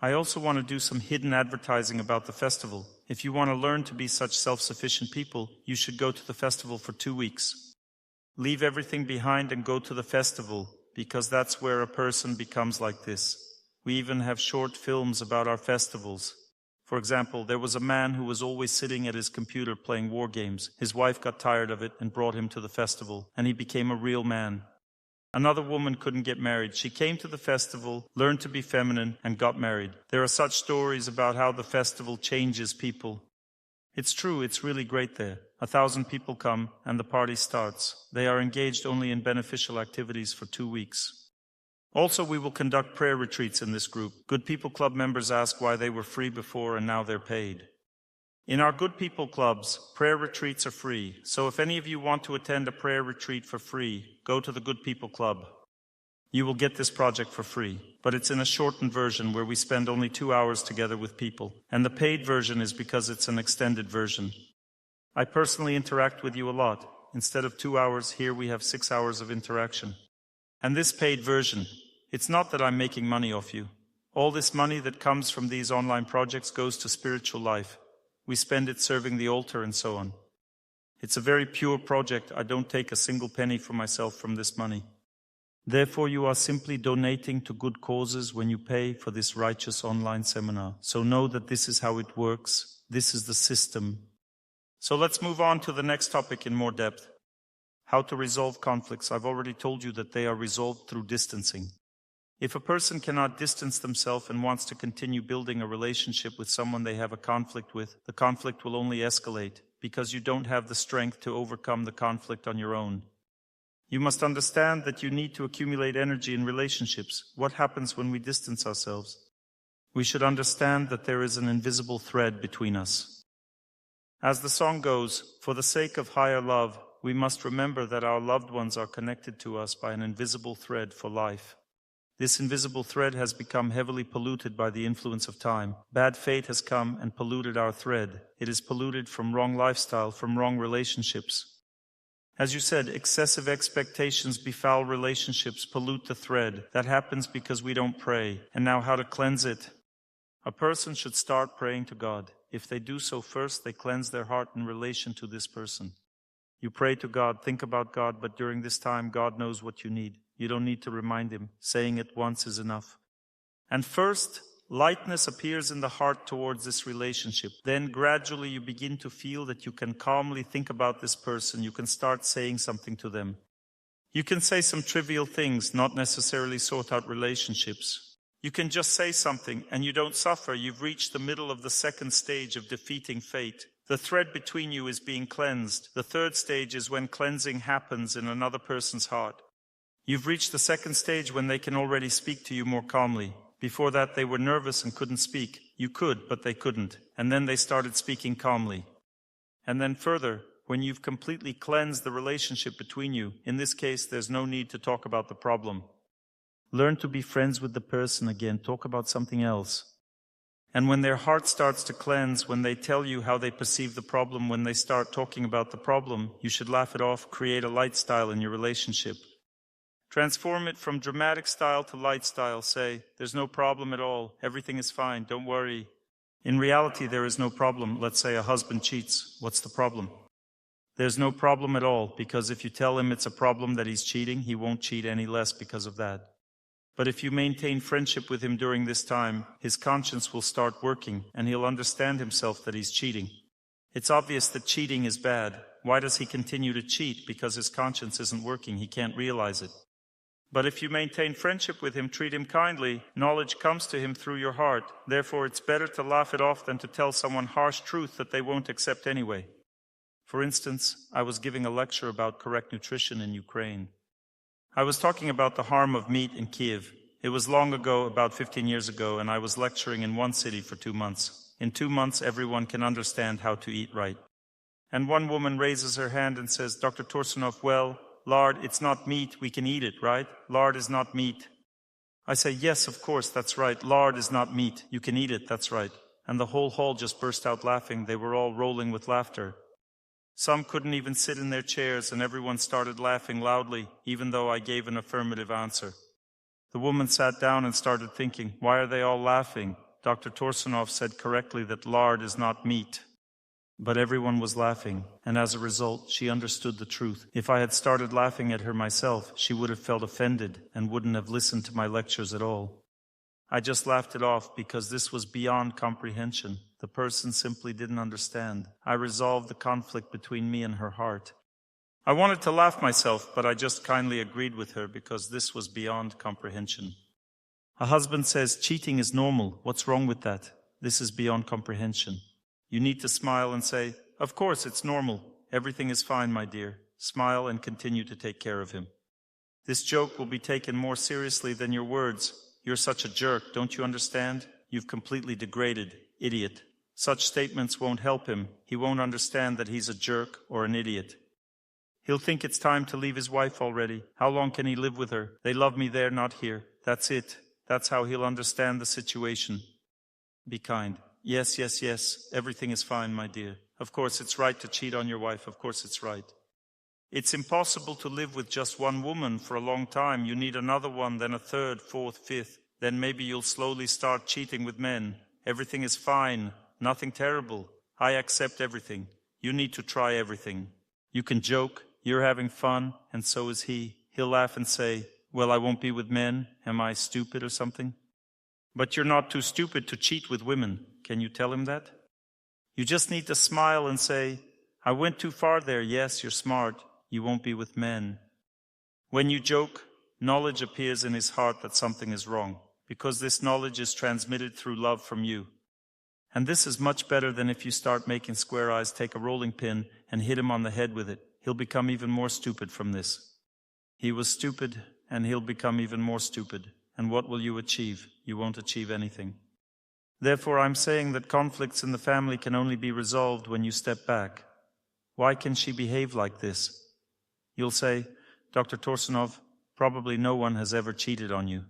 I also want to do some hidden advertising about the festival. If you want to learn to be such self-sufficient people, you should go to the festival for 2 weeks. Leave everything behind and go to the festival, because that's where a person becomes like this. We even have short films about our festivals. For example, there was a man who was always sitting at his computer playing war games. His wife got tired of it and brought him to the festival, and he became a real man. Another woman couldn't get married. She came to the festival, learned to be feminine, and got married. There are such stories about how the festival changes people. It's true, it's really great there. 1,000 people come, and the party starts. They are engaged only in beneficial activities for 2 weeks. Also, we will conduct prayer retreats in this group. Good People Club members ask why they were free before and now they're paid. In our Good People Clubs, prayer retreats are free. So if any of you want to attend a prayer retreat for free, go to the Good People Club. You will get this project for free, but it's in a shortened version where we spend only 2 hours together with people. And the paid version is because it's an extended version. I personally interact with you a lot. Instead of 2 hours, here we have 6 hours of interaction. And this paid version, it's not that I'm making money off you. All this money that comes from these online projects goes to spiritual life. We spend it serving the altar and so on. It's a very pure project. I don't take a single penny for myself from this money. Therefore, you are simply donating to good causes when you pay for this righteous online seminar. So know that this is how it works. This is the system. So let's move on to the next topic in more depth. How to resolve conflicts. I've already told you that they are resolved through distancing. If a person cannot distance themselves and wants to continue building a relationship with someone they have a conflict with, the conflict will only escalate because you don't have the strength to overcome the conflict on your own. You must understand that you need to accumulate energy in relationships. What happens when we distance ourselves? We should understand that there is an invisible thread between us. As the song goes, for the sake of higher love, we must remember that our loved ones are connected to us by an invisible thread for life. This invisible thread has become heavily polluted by the influence of time. Bad fate has come and polluted our thread. It is polluted from wrong lifestyle, from wrong relationships. As you said, excessive expectations befoul relationships, pollute the thread. That happens because we don't pray. And now how to cleanse it? A person should start praying to God. If they do so first, they cleanse their heart in relation to this person. You pray to God, think about God, but during this time, God knows what you need. You don't need to remind Him. Saying it once is enough. And first, lightness appears in the heart towards this relationship. Then gradually you begin to feel that you can calmly think about this person. You can start saying something to them. You can say some trivial things, not necessarily sort out relationships. You can just say something and you don't suffer. You've reached the middle of the second stage of defeating fate. The thread between you is being cleansed. The third stage is when cleansing happens in another person's heart. You've reached the second stage when they can already speak to you more calmly. Before that, they were nervous and couldn't speak. You could, but they couldn't. And then they started speaking calmly. And then further, when you've completely cleansed the relationship between you, in this case, there's no need to talk about the problem. Learn to be friends with the person again. Talk about something else. And when their heart starts to cleanse, when they tell you how they perceive the problem, when they start talking about the problem, you should laugh it off, create a light style in your relationship. Transform it from dramatic style to light style. Say, there's no problem at all. Everything is fine. Don't worry. In reality, there is no problem. Let's say a husband cheats. What's the problem? There's no problem at all, because if you tell him it's a problem that he's cheating, he won't cheat any less because of that. But if you maintain friendship with him during this time, his conscience will start working and he'll understand himself that he's cheating. It's obvious that cheating is bad. Why does he continue to cheat? Because his conscience isn't working. He can't realize it. But if you maintain friendship with him, treat him kindly, knowledge comes to him through your heart. Therefore, it's better to laugh it off than to tell someone harsh truth that they won't accept anyway. For instance, I was giving a lecture about correct nutrition in Ukraine. I was talking about the harm of meat in Kiev. It was long ago, about 15 years ago, and I was lecturing in one city for 2 months. In 2 months, everyone can understand how to eat right. And one woman raises her hand and says, Dr. Torsunov, well, lard, it's not meat, we can eat it, right? Lard is not meat. I say, yes, of course, that's right. Lard is not meat. You can eat it, that's right. And the whole hall just burst out laughing. They were all rolling with laughter. Some couldn't even sit in their chairs, and everyone started laughing loudly, even though I gave an affirmative answer. The woman sat down and started thinking, why are they all laughing? Dr. Torsunov said correctly that lard is not meat. But everyone was laughing, and as a result, she understood the truth. If I had started laughing at her myself, she would have felt offended and wouldn't have listened to my lectures at all. I just laughed it off because this was beyond comprehension. The person simply didn't understand. I resolved the conflict between me and her heart. I wanted to laugh myself, but I just kindly agreed with her because this was beyond comprehension. A husband says, cheating is normal. What's wrong with that? This is beyond comprehension. You need to smile and say, of course, it's normal. Everything is fine, my dear. Smile and continue to take care of him. This joke will be taken more seriously than your words. You're such a jerk, don't you understand? You've completely degraded. Idiot. Such statements won't help him. He won't understand that he's a jerk or an idiot. He'll think it's time to leave his wife already. How long can he live with her? They love me there, not here. That's it. That's how he'll understand the situation. Be kind. Yes, yes, yes. Everything is fine, my dear. Of course, it's right to cheat on your wife. Of course, it's right. It's impossible to live with just one woman for a long time. You need another one, then a third, fourth, fifth. Then maybe you'll slowly start cheating with men. Everything is fine. Nothing terrible. I accept everything. You need to try everything. You can joke. You're having fun, and so is he. He'll laugh and say, well, I won't be with men. Am I stupid or something? But you're not too stupid to cheat with women. Can you tell him that? You just need to smile and say, I went too far there. Yes, you're smart. You won't be with men. When you joke, knowledge appears in his heart that something is wrong, because this knowledge is transmitted through love from you. And this is much better than if you start making Square Eyes take a rolling pin and hit him on the head with it. He'll become even more stupid from this. He was stupid, and he'll become even more stupid. And what will you achieve? You won't achieve anything. Therefore, I'm saying that conflicts in the family can only be resolved when you step back. Why can she behave like this? You'll say, Dr. Torsunov, probably no one has ever cheated on you.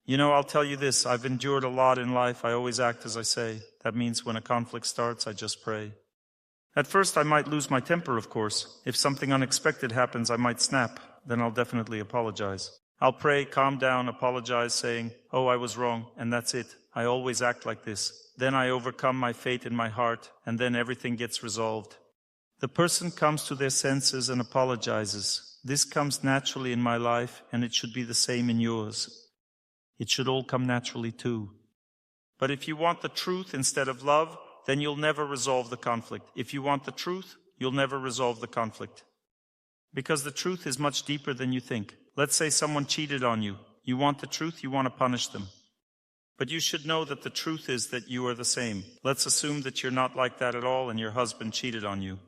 You know, I'll tell you this, I've endured a lot in life. I always act as I say. That means when a conflict starts, I just pray. At first, I might lose my temper, of course. If something unexpected happens, I might snap. Then I'll definitely apologize. I'll pray, calm down, apologize, saying, oh, I was wrong, and that's it. I always act like this. Then I overcome my fate in my heart, and then everything gets resolved. The person comes to their senses and apologizes. This comes naturally in my life, and it should be the same in yours. It should all come naturally too. But if you want the truth instead of love, then you'll never resolve the conflict. If you want the truth, you'll never resolve the conflict. Because the truth is much deeper than you think. Let's say someone cheated on you. You want the truth, you want to punish them. But you should know that the truth is that you are the same. Let's assume that you're not like that at all and your husband cheated on you.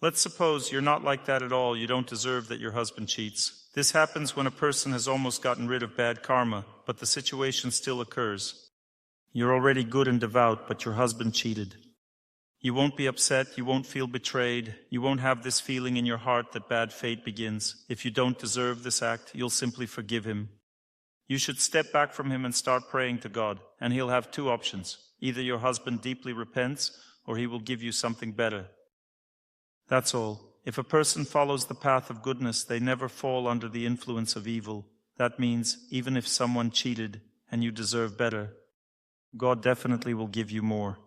Let's suppose you're not like that at all. You don't deserve that your husband cheats. This happens when a person has almost gotten rid of bad karma, but the situation still occurs. You're already good and devout, but your husband cheated. You won't be upset, you won't feel betrayed, you won't have this feeling in your heart that bad fate begins. If you don't deserve this act, you'll simply forgive him. You should step back from him and start praying to God, and he'll have two options. Either your husband deeply repents, or he will give you something better. That's all. If a person follows the path of goodness, they never fall under the influence of evil. That means, even if someone cheated and you deserve better, God definitely will give you more.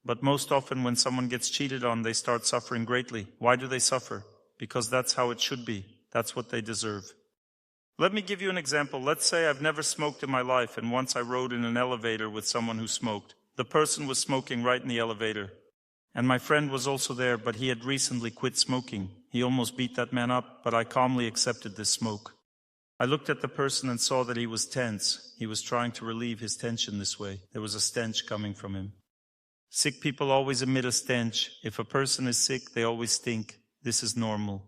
But most often when someone gets cheated on, they start suffering greatly. Why do they suffer? Because that's how it should be. That's what they deserve. Let me give you an example. Let's say I've never smoked in my life, and once I rode in an elevator with someone who smoked. The person was smoking right in the elevator. And my friend was also there, but he had recently quit smoking. He almost beat that man up, but I calmly accepted this smoke. I looked at the person and saw that he was tense. He was trying to relieve his tension this way. There was a stench coming from him. Sick people always emit a stench. If a person is sick, they always stink. This is normal.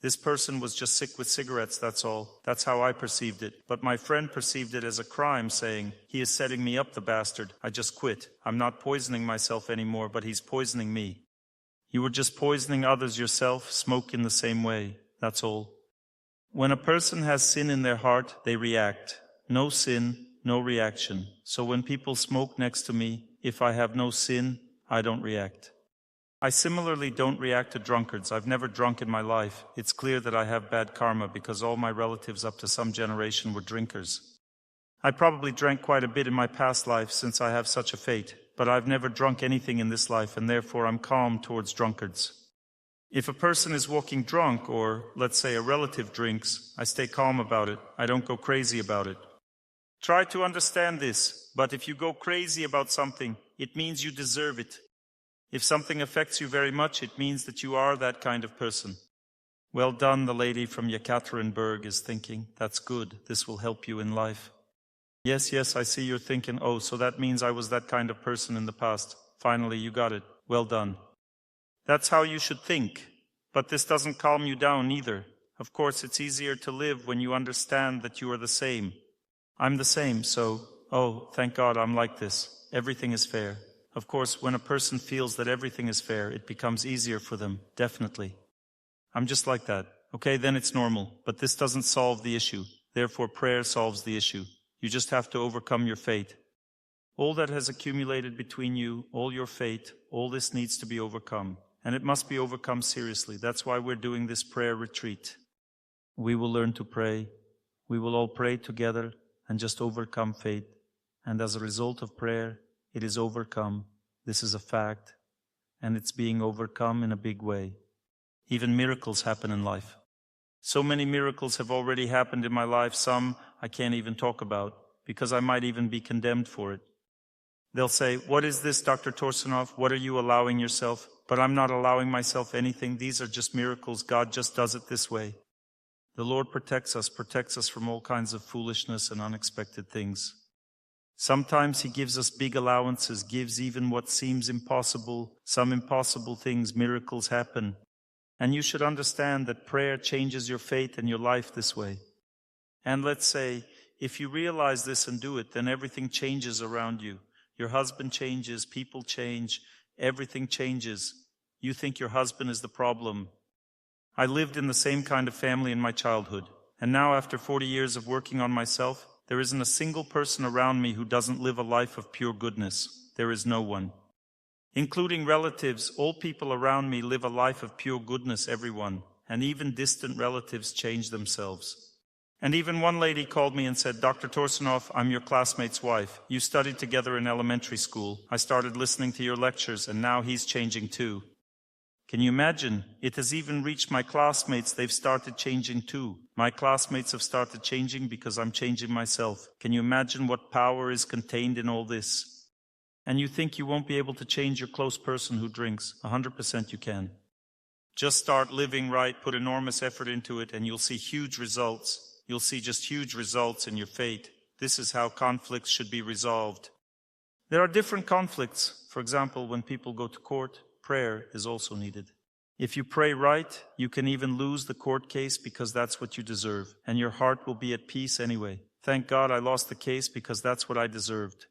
This person was just sick with cigarettes, that's all. That's how I perceived it. But my friend perceived it as a crime, saying, he is setting me up, the bastard. I just quit. I'm not poisoning myself anymore, but he's poisoning me. You were just poisoning others yourself. Smoke in the same way. That's all. When a person has sin in their heart, they react. No sin, no reaction. So when people smoke next to me, if I have no sin, I don't react. I similarly don't react to drunkards. I've never drunk in my life. It's clear that I have bad karma because all my relatives up to some generation were drinkers. I probably drank quite a bit in my past life since I have such a fate, but I've never drunk anything in this life and therefore I'm calm towards drunkards. If a person is walking drunk or, let's say, a relative drinks, I stay calm about it. I don't go crazy about it. Try to understand this, but if you go crazy about something, it means you deserve it. If something affects you very much, it means that you are that kind of person. Well done, the lady from Yekaterinburg is thinking. That's good. This will help you in life. Yes, I see you're thinking, oh, so that means I was that kind of person in the past. Finally, you got it. Well done. That's how you should think. But this doesn't calm you down either. Of course, it's easier to live when you understand that you are the same. I'm the same, so, oh, thank God I'm like this. Everything is fair. Of course, when a person feels that everything is fair, it becomes easier for them, definitely. I'm just like that. Okay, then it's normal. But this doesn't solve the issue. Therefore, prayer solves the issue. You just have to overcome your fate. All that has accumulated between you, all your fate, all this needs to be overcome. And it must be overcome seriously. That's why we're doing this prayer retreat. We will learn to pray. We will all pray together and just overcome fate. And as a result of prayer, it is overcome. This is a fact. And it's being overcome in a big way. Even miracles happen in life. So many miracles have already happened in my life. Some I can't even talk about because I might even be condemned for it. They'll say, what is this, Dr. Torsunov? What are you allowing yourself? But I'm not allowing myself anything. These are just miracles. God just does it this way. The Lord protects us from all kinds of foolishness and unexpected things. Sometimes He gives us big allowances, gives even what seems impossible, some impossible things, miracles happen. And you should understand that prayer changes your fate and your life this way. And let's say, if you realize this and do it, then everything changes around you. Your husband changes, people change, everything changes. You think your husband is the problem. I lived in the same kind of family in my childhood. And now after 40 years of working on myself, there isn't a single person around me who doesn't live a life of pure goodness. There is no one. Including relatives, all people around me live a life of pure goodness, everyone. And even distant relatives change themselves. And even one lady called me and said, Dr. Torsunov, I'm your classmate's wife. You studied together in elementary school. I started listening to your lectures, and now he's changing too. Can you imagine? It has even reached my classmates. They've started changing too. My classmates have started changing because I'm changing myself. Can you imagine what power is contained in all this? And you think you won't be able to change your close person who drinks. 100% you can. Just start living right, put enormous effort into it, and you'll see huge results. You'll see just huge results in your fate. This is how conflicts should be resolved. There are different conflicts. For example, when people go to court, prayer is also needed. If you pray right, you can even lose the court case because that's what you deserve, and your heart will be at peace anyway. Thank God I lost the case because that's what I deserved.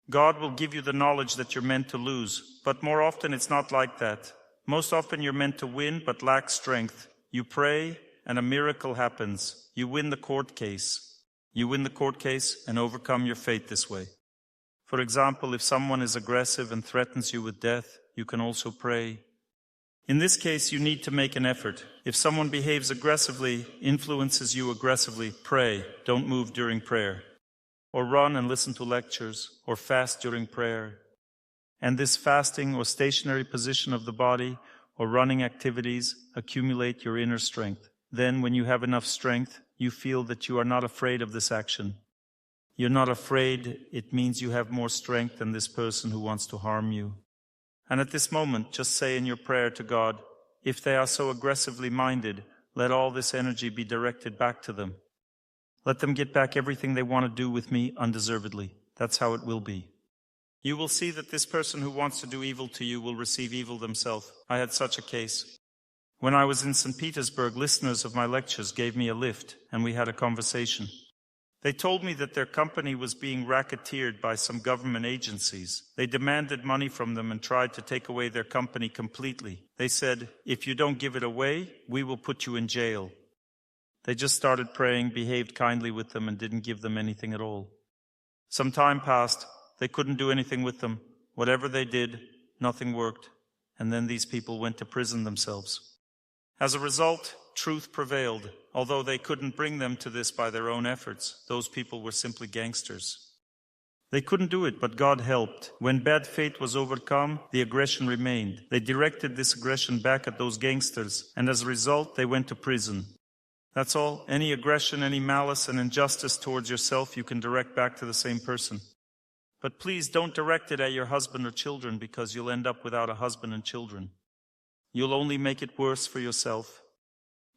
God will give you the knowledge that you're meant to lose, but more often it's not like that. Most often you're meant to win but lack strength. You pray and a miracle happens. You win the court case. You win the court case and overcome your fate this way. For example, if someone is aggressive and threatens you with death, you can also pray. In this case, you need to make an effort. If someone behaves aggressively, influences you aggressively, pray. Don't move during prayer. Or run and listen to lectures, or fast during prayer. And this fasting or stationary position of the body or running activities accumulate your inner strength. Then, when you have enough strength, you feel that you are not afraid of this action. You're not afraid. It means you have more strength than this person who wants to harm you. And at this moment, just say in your prayer to God, if they are so aggressively minded, let all this energy be directed back to them. Let them get back everything they want to do with me undeservedly. That's how it will be. You will see that this person who wants to do evil to you will receive evil themselves. I had such a case. When I was in St. Petersburg, listeners of my lectures gave me a lift, and we had a conversation. They told me that their company was being racketeered by some government agencies. They demanded money from them and tried to take away their company completely. They said, if you don't give it away, we will put you in jail. They just started praying, behaved kindly with them, and didn't give them anything at all. Some time passed. They couldn't do anything with them. Whatever they did, nothing worked. and then these people went to prison themselves. As a result, truth prevailed. Although they couldn't bring them to this by their own efforts, those people were simply gangsters. They couldn't do it, but God helped. When bad fate was overcome, the aggression remained. They directed this aggression back at those gangsters, and as a result, they went to prison. That's all. Any aggression, any malice and injustice towards yourself, you can direct back to the same person. But please don't direct it at your husband or children, because you'll end up without a husband and children. You'll only make it worse for yourself.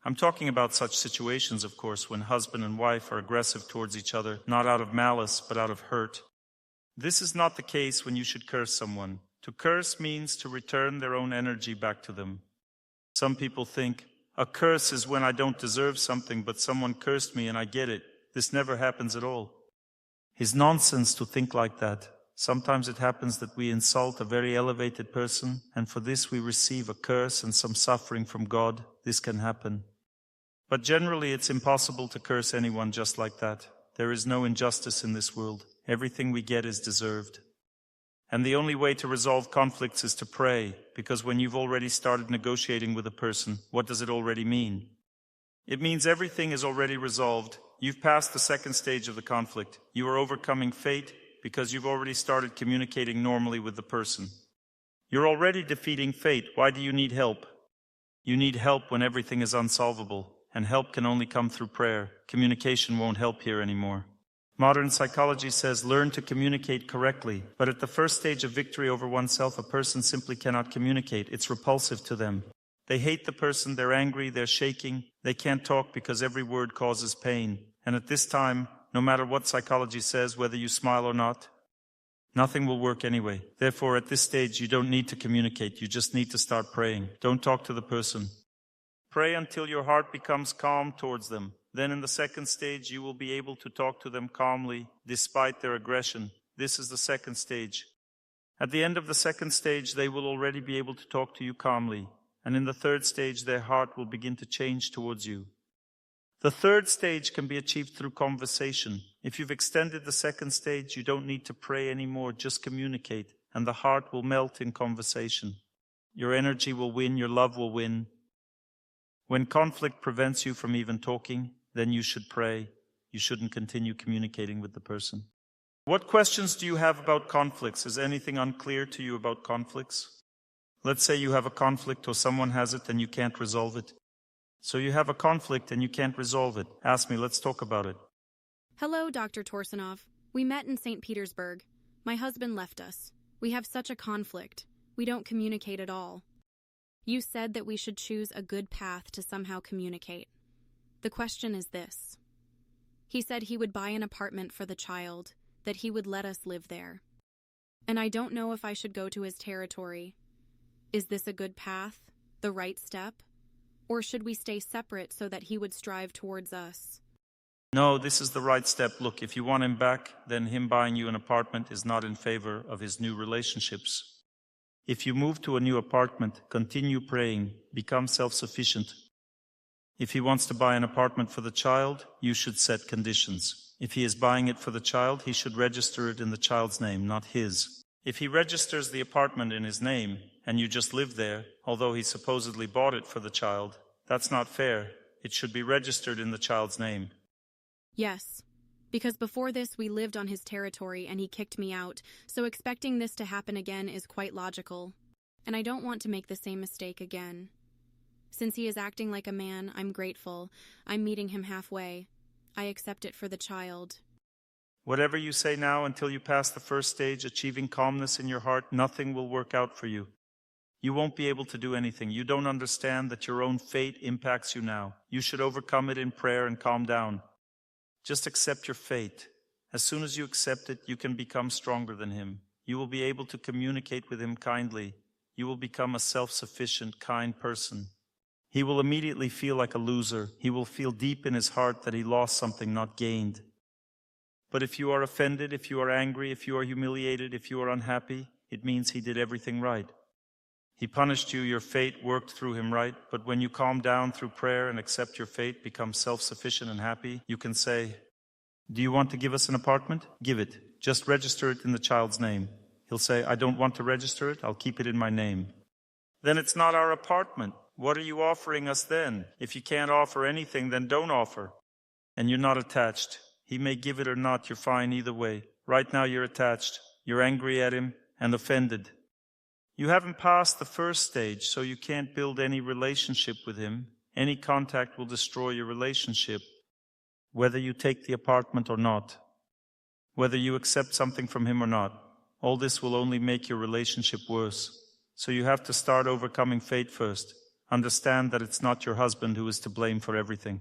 I'm talking about such situations, of course, when husband and wife are aggressive towards each other, not out of malice, but out of hurt. This is not the case when you should curse someone. To curse means to return their own energy back to them. Some people think, a curse is when I don't deserve something, but someone cursed me and I get it. This never happens at all. It's nonsense to think like that. Sometimes it happens that we insult a very elevated person, and for this we receive a curse and some suffering from God. This can happen. But generally it's impossible to curse anyone just like that. There is no injustice in this world. Everything we get is deserved. And the only way to resolve conflicts is to pray, because when you've already started negotiating with a person, what does it already mean? It means everything is already resolved. You've passed the second stage of the conflict. You are overcoming fate because you've already started communicating normally with the person. You're already defeating fate. Why do you need help? You need help when everything is unsolvable, and help can only come through prayer. Communication won't help here anymore. Modern psychology says learn to communicate correctly, but at the first stage of victory over oneself, a person simply cannot communicate. It's repulsive to them. They hate the person, they're angry, they're shaking, they can't talk because every word causes pain. And at this time, no matter what psychology says, whether you smile or not, nothing will work anyway. Therefore, at this stage, you don't need to communicate, you just need to start praying. Don't talk to the person. Pray until your heart becomes calm towards them. Then in the second stage, you will be able to talk to them calmly, despite their aggression. This is the second stage. At the end of the second stage, they will already be able to talk to you calmly. And in the third stage, their heart will begin to change towards you. The third stage can be achieved through conversation. If you've extended the second stage, you don't need to pray anymore, just communicate, and the heart will melt in conversation. Your energy will win, your love will win. When conflict prevents you from even talking, then you should pray. You shouldn't continue communicating with the person. What questions do you have about conflicts? Is anything unclear to you about conflicts? Let's say you have a conflict or someone has it and you can't resolve it. So you have a conflict and you can't resolve it. Ask me, let's talk about it. Hello, Dr. Torsunov. We met in St. Petersburg. My husband left us. We have such a conflict. We don't communicate at all. You said that we should choose a good path to somehow communicate. The question is this. He said he would buy an apartment for the child, that he would let us live there. And I don't know if I should go to his territory. Is this a good path, the right step? Or should we stay separate so that he would strive towards us? No, this is the right step. Look, if you want him back, then him buying you an apartment is not in favor of his new relationships. If you move to a new apartment, continue praying, become self-sufficient. If he wants to buy an apartment for the child, you should set conditions. If he is buying it for the child, he should register it in the child's name, not his. If he registers the apartment in his name, and you just live there, although he supposedly bought it for the child, that's not fair. It should be registered in the child's name. Yes, because before this we lived on his territory and he kicked me out, so expecting this to happen again is quite logical. And I don't want to make the same mistake again. Since he is acting like a man, I'm grateful. I'm meeting him halfway. I accept it for the child. Whatever you say now, until you pass the first stage, achieving calmness in your heart, nothing will work out for you. You won't be able to do anything. You don't understand that your own fate impacts you now. You should overcome it in prayer and calm down. Just accept your fate. As soon as you accept it, you can become stronger than him. You will be able to communicate with him kindly. You will become a self-sufficient, kind person. He will immediately feel like a loser. He will feel deep in his heart that he lost something, not gained. But if you are offended, if you are angry, if you are humiliated, if you are unhappy, it means he did everything right. He punished you, your fate worked through him, right? But when you calm down through prayer and accept your fate, become self-sufficient and happy, you can say, do you want to give us an apartment? Give it. Just register it in the child's name. He'll say, I don't want to register it. I'll keep it in my name. Then it's not our apartment. What are you offering us then? If you can't offer anything, then don't offer. And you're not attached. He may give it or not, you're fine either way. Right now you're attached. You're angry at him and offended. You haven't passed the first stage, so you can't build any relationship with him. Any contact will destroy your relationship, whether you take the apartment or not, whether you accept something from him or not. All this will only make your relationship worse. So you have to start overcoming fate first. Understand that it's not your husband who is to blame for everything.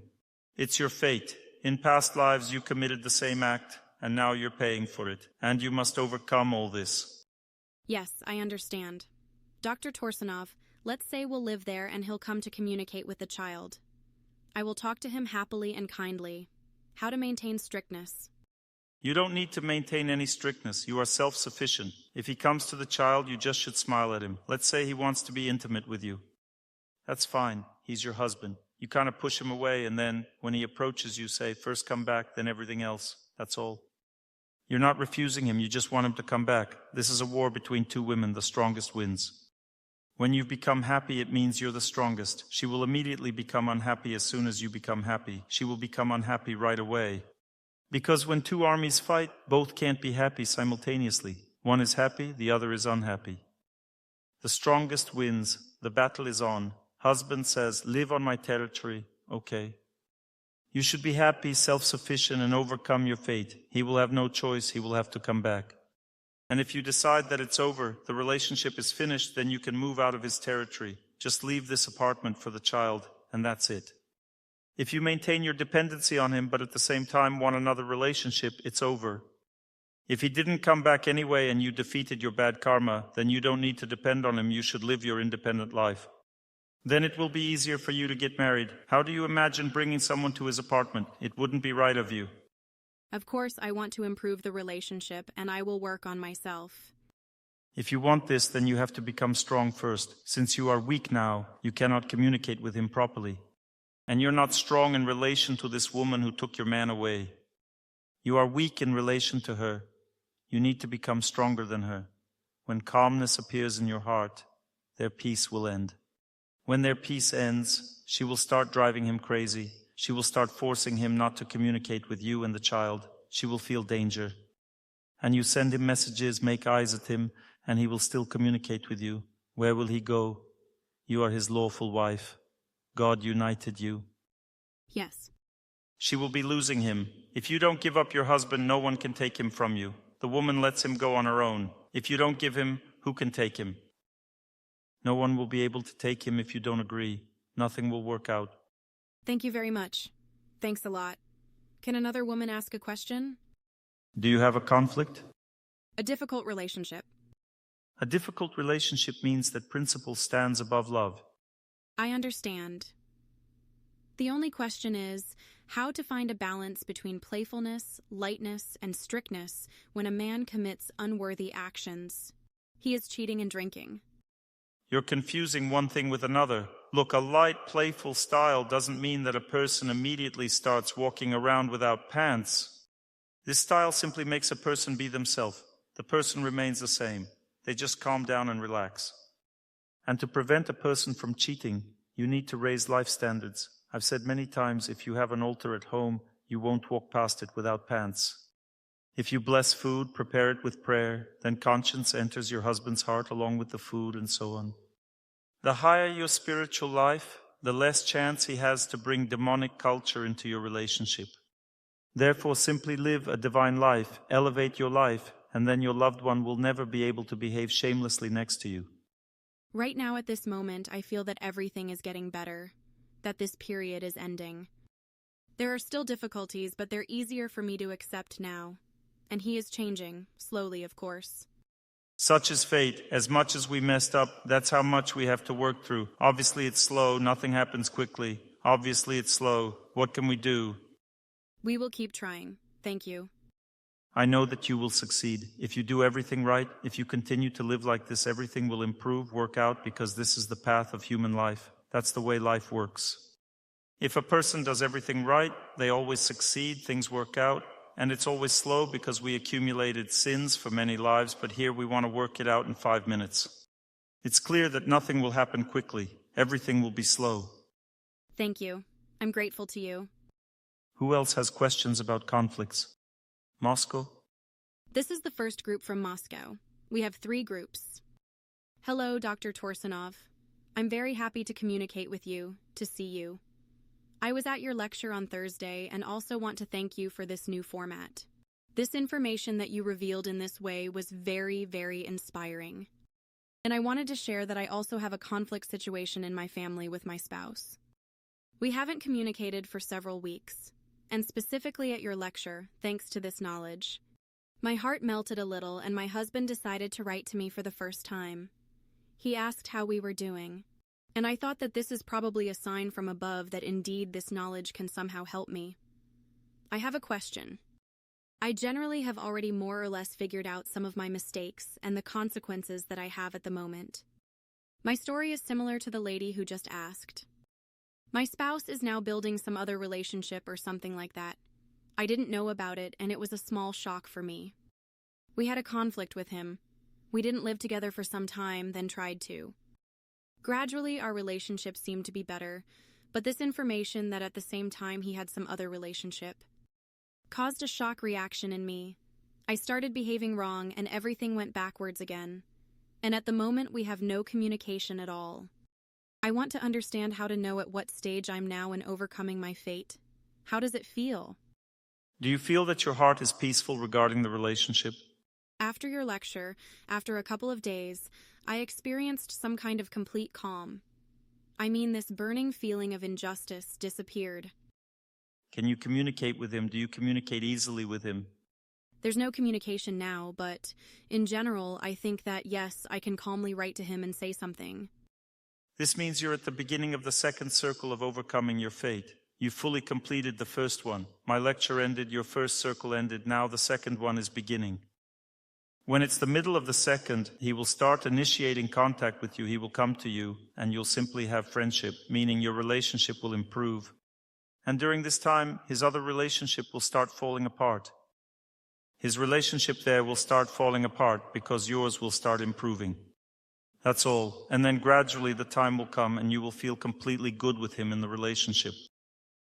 It's your fate. In past lives you committed the same act, and now you're paying for it. And you must overcome all this. Yes, I understand. Dr. Torsunov, let's say we'll live there and he'll come to communicate with the child. I will talk to him happily and kindly. How to maintain strictness. You don't need to maintain any strictness. You are self-sufficient. If he comes to the child, you just should smile at him. Let's say he wants to be intimate with you. That's fine. He's your husband. You kind of push him away, and then when he approaches you, say, first come back, then everything else. That's all. You're not refusing him. You just want him to come back. This is a war between two women. The strongest wins. When you've become happy, it means you're the strongest. She will immediately become unhappy as soon as you become happy. She will become unhappy right away. Because when two armies fight, both can't be happy simultaneously. One is happy, the other is unhappy. The strongest wins. The battle is on. Husband says, live on my territory. Okay. You should be happy, self-sufficient, and overcome your fate. He will have no choice. He will have to come back. And if you decide that it's over, the relationship is finished, then you can move out of his territory. Just leave this apartment for the child, and that's it. If you maintain your dependency on him, but at the same time want another relationship, it's over. If he didn't come back anyway and you defeated your bad karma, then you don't need to depend on him. You should live your independent life. Then it will be easier for you to get married. How do you imagine bringing someone to his apartment? It wouldn't be right of you. Of course, I want to improve the relationship, and I will work on myself. If you want this, then you have to become strong first. Since you are weak now, you cannot communicate with him properly. And you're not strong in relation to this woman who took your man away. You are weak in relation to her. You need to become stronger than her. When calmness appears in your heart, their peace will end. When their peace ends, she will start driving him crazy. She will start forcing him not to communicate with you and the child. She will feel danger. And you send him messages, make eyes at him, and he will still communicate with you. Where will he go? You are his lawful wife. God united you. Yes. She will be losing him. If you don't give up your husband, no one can take him from you. The woman lets him go on her own. If you don't give him, who can take him? No one will be able to take him if you don't agree. Nothing will work out. Thank you very much. Thanks a lot. Can another woman ask a question? Do you have a conflict? A difficult relationship. A difficult relationship means that principle stands above love. I understand. The only question is how to find a balance between playfulness, lightness, and strictness when a man commits unworthy actions. He is cheating and drinking. You're confusing one thing with another. Look, a light, playful style doesn't mean that a person immediately starts walking around without pants. This style simply makes a person be themselves. The person remains the same. They just calm down and relax. And to prevent a person from cheating, you need to raise life standards. I've said many times, if you have an altar at home, you won't walk past it without pants. If you bless food, prepare it with prayer, then conscience enters your husband's heart along with the food and so on. The higher your spiritual life, the less chance he has to bring demonic culture into your relationship. Therefore, simply live a divine life, elevate your life, and then your loved one will never be able to behave shamelessly next to you. Right now at this moment, I feel that everything is getting better, that this period is ending. There are still difficulties, but they're easier for me to accept now. And he is changing, slowly, of course. Such is fate. As much as we messed up, that's how much we have to work through. Obviously it's slow, nothing happens quickly. Obviously it's slow. What can we do? We will keep trying. Thank you. I know that you will succeed. If you do everything right, if you continue to live like this, everything will improve, work out, because this is the path of human life. That's the way life works. If a person does everything right, they always succeed, things work out. And it's always slow because we accumulated sins for many lives, but here we want to work it out in 5 minutes. It's clear that nothing will happen quickly. Everything will be slow. Thank you. I'm grateful to you. Who else has questions about conflicts? Moscow? This is the first group from Moscow. We have 3 groups. Hello, Dr. Torsunov. I'm very happy to communicate with you, to see you. I was at your lecture on Thursday and also want to thank you for this new format. This information that you revealed in this way was very, very inspiring. And I wanted to share that I also have a conflict situation in my family with my spouse. We haven't communicated for several weeks, and specifically at your lecture, thanks to this knowledge. My heart melted a little and my husband decided to write to me for the first time. He asked how we were doing, and I thought that this is probably a sign from above that indeed this knowledge can somehow help me. I have a question. I generally have already more or less figured out some of my mistakes and the consequences that I have at the moment. My story is similar to the lady who just asked. My spouse is now building some other relationship or something like that. I didn't know about it, and it was a small shock for me. We had a conflict with him. We didn't live together for some time, then tried to. Gradually, our relationship seemed to be better, but this information that at the same time he had some other relationship caused a shock reaction in me. I started behaving wrong, and everything went backwards again. And at the moment, we have no communication at all. I want to understand how to know at what stage I'm now in overcoming my fate. How does it feel? Do you feel that your heart is peaceful regarding the relationship? After your lecture, after a couple of days, I experienced some kind of complete calm. I mean, this burning feeling of injustice disappeared. Can you communicate with him? Do you communicate easily with him? There's no communication now, but in general, I think that yes, I can calmly write to him and say something. This means you're at the beginning of the second circle of overcoming your fate. You fully completed the first one. My lecture ended, your first circle ended, now the second one is beginning. When it's the middle of the second, he will start initiating contact with you, he will come to you, and you'll simply have friendship, meaning your relationship will improve. And during this time, his other relationship will start falling apart. His relationship there will start falling apart because yours will start improving. That's all. And then gradually the time will come and you will feel completely good with him in the relationship.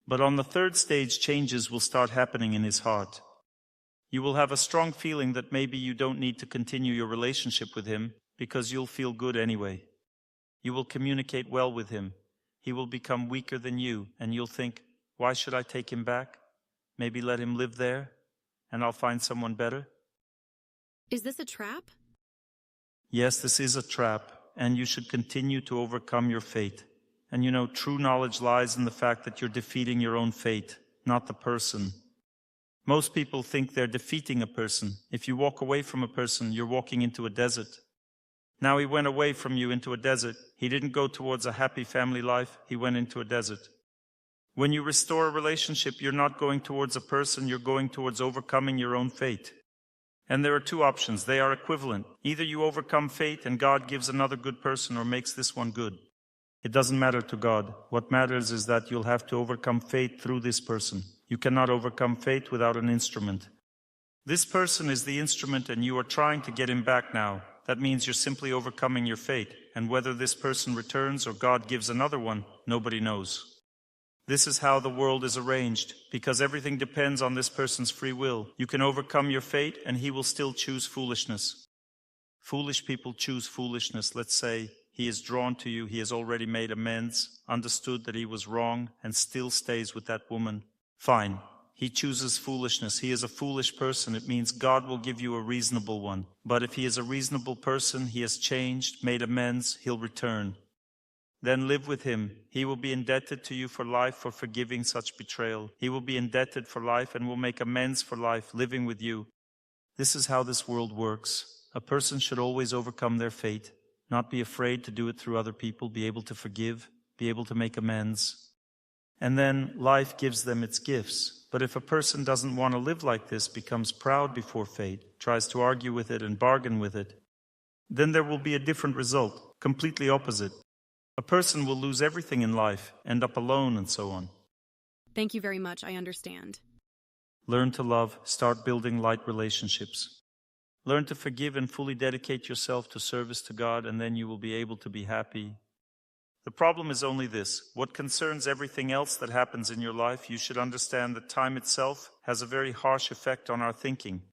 But on the third stage, changes will start happening in his heart. You will have a strong feeling that maybe you don't need to continue your relationship with him because you'll feel good anyway. You will communicate well with him. He will become weaker than you and you'll think, why should I take him back? Maybe let him live there and I'll find someone better. Is this a trap? Yes, this is a trap, and you should continue to overcome your fate. And you know, true knowledge lies in the fact that you're defeating your own fate, not the person. Most people think they're defeating a person. If you walk away from a person, you're walking into a desert. Now he went away from you into a desert. He didn't go towards a happy family life. He went into a desert. When you restore a relationship, you're not going towards a person, you're going towards overcoming your own fate. And there are 2 options. They are equivalent. Either you overcome fate and God gives another good person or makes this one good. It doesn't matter to God. What matters is that you'll have to overcome fate through this person. You cannot overcome fate without an instrument. This person is the instrument and you are trying to get him back now. That means you're simply overcoming your fate. And whether this person returns or God gives another one, nobody knows. This is how the world is arranged, because everything depends on this person's free will. You can overcome your fate, and he will still choose foolishness. Foolish people choose foolishness. Let's say he is drawn to you, he has already made amends, understood that he was wrong, and still stays with that woman. Fine. He chooses foolishness. He is a foolish person. It means God will give you a reasonable one. But if he is a reasonable person, he has changed, made amends, he'll return. Then live with him. He will be indebted to you for life for forgiving such betrayal. He will be indebted for life and will make amends for life living with you. This is how this world works. A person should always overcome their fate, not be afraid to do it through other people, be able to forgive, be able to make amends. And then life gives them its gifts. But if a person doesn't want to live like this, becomes proud before fate, tries to argue with it and bargain with it, then there will be a different result, completely opposite. A person will lose everything in life, end up alone, and so on. Thank you very much, I understand. Learn to love, start building light relationships. Learn to forgive and fully dedicate yourself to service to God, and then you will be able to be happy. The problem is only this: what concerns everything else that happens in your life, you should understand that time itself has a very harsh effect on our thinking.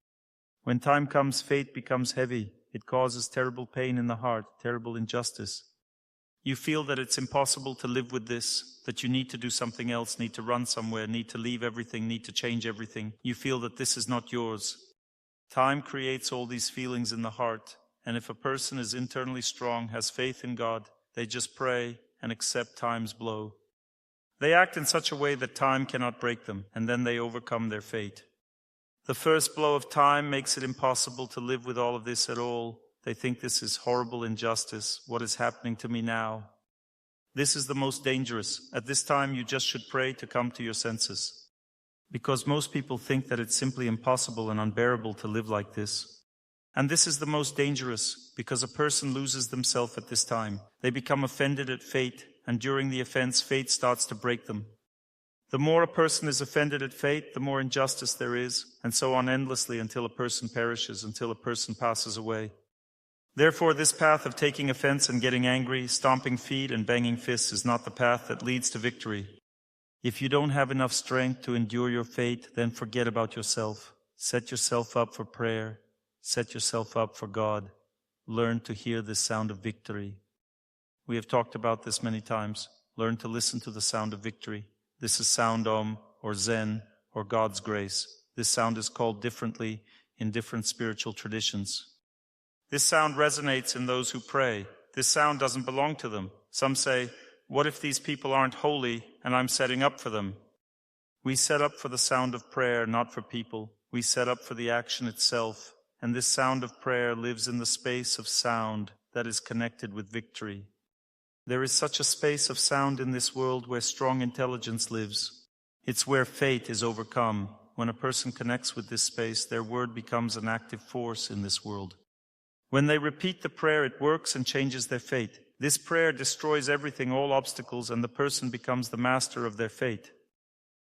When time comes, fate becomes heavy. It causes terrible pain in the heart, terrible injustice. You feel that it's impossible to live with this, that you need to do something else, need to run somewhere, need to leave everything, need to change everything. You feel that this is not yours. Time creates all these feelings in the heart, and if a person is internally strong, has faith in God, they just pray and accept time's blow. They act in such a way that time cannot break them, and then they overcome their fate. The first blow of time makes it impossible to live with all of this at all. They think this is horrible injustice. What is happening to me now? This is the most dangerous. At this time, you just should pray to come to your senses. Because most people think that it's simply impossible and unbearable to live like this. And this is the most dangerous, because a person loses themselves at this time. They become offended at fate, and during the offense, fate starts to break them. The more a person is offended at fate, the more injustice there is, and so on endlessly until a person perishes, until a person passes away. Therefore, this path of taking offense and getting angry, stomping feet and banging fists is not the path that leads to victory. If you don't have enough strength to endure your fate, then forget about yourself. Set yourself up for prayer. Set yourself up for God. Learn to hear the sound of victory. We have talked about this many times. Learn to listen to the sound of victory. This is sound Om, or Zen, or God's grace. This sound is called differently in different spiritual traditions. This sound resonates in those who pray. This sound doesn't belong to them. Some say, what if these people aren't holy and I'm setting up for them? We set up for the sound of prayer, not for people. We set up for the action itself. And this sound of prayer lives in the space of sound that is connected with victory. There is such a space of sound in this world where strong intelligence lives. It's where fate is overcome. When a person connects with this space, their word becomes an active force in this world. When they repeat the prayer, it works and changes their fate. This prayer destroys everything, all obstacles, and the person becomes the master of their fate.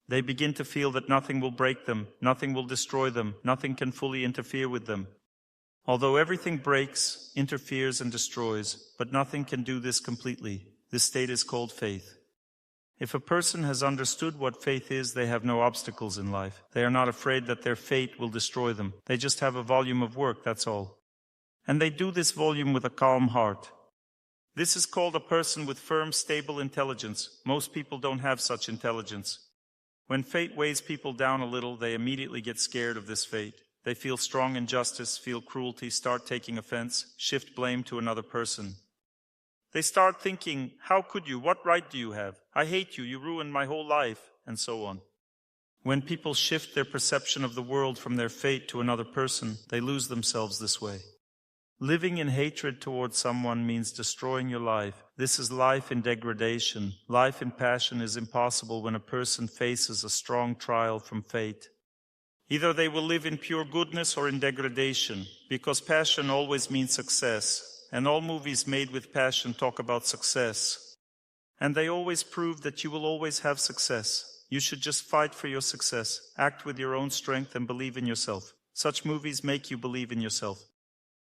They begin to feel that nothing will break them, nothing will destroy them, nothing can fully interfere with them. Although everything breaks, interferes, and destroys, but nothing can do this completely. This state is called faith. If a person has understood what faith is, they have no obstacles in life. They are not afraid that their fate will destroy them. They just have a volume of work, that's all. And they do this volume with a calm heart. This is called a person with firm, stable intelligence. Most people don't have such intelligence. When fate weighs people down a little, they immediately get scared of this fate. They feel strong injustice, feel cruelty, start taking offense, shift blame to another person. They start thinking, how could you? What right do you have? I hate you. You ruined my whole life, and so on. When people shift their perception of the world from their fate to another person, they lose themselves this way. Living in hatred towards someone means destroying your life. This is life in degradation. Life in passion is impossible when a person faces a strong trial from fate. Either they will live in pure goodness or in degradation, because passion always means success, and all movies made with passion talk about success. And they always prove that you will always have success. You should just fight for your success, act with your own strength, and believe in yourself. Such movies make you believe in yourself.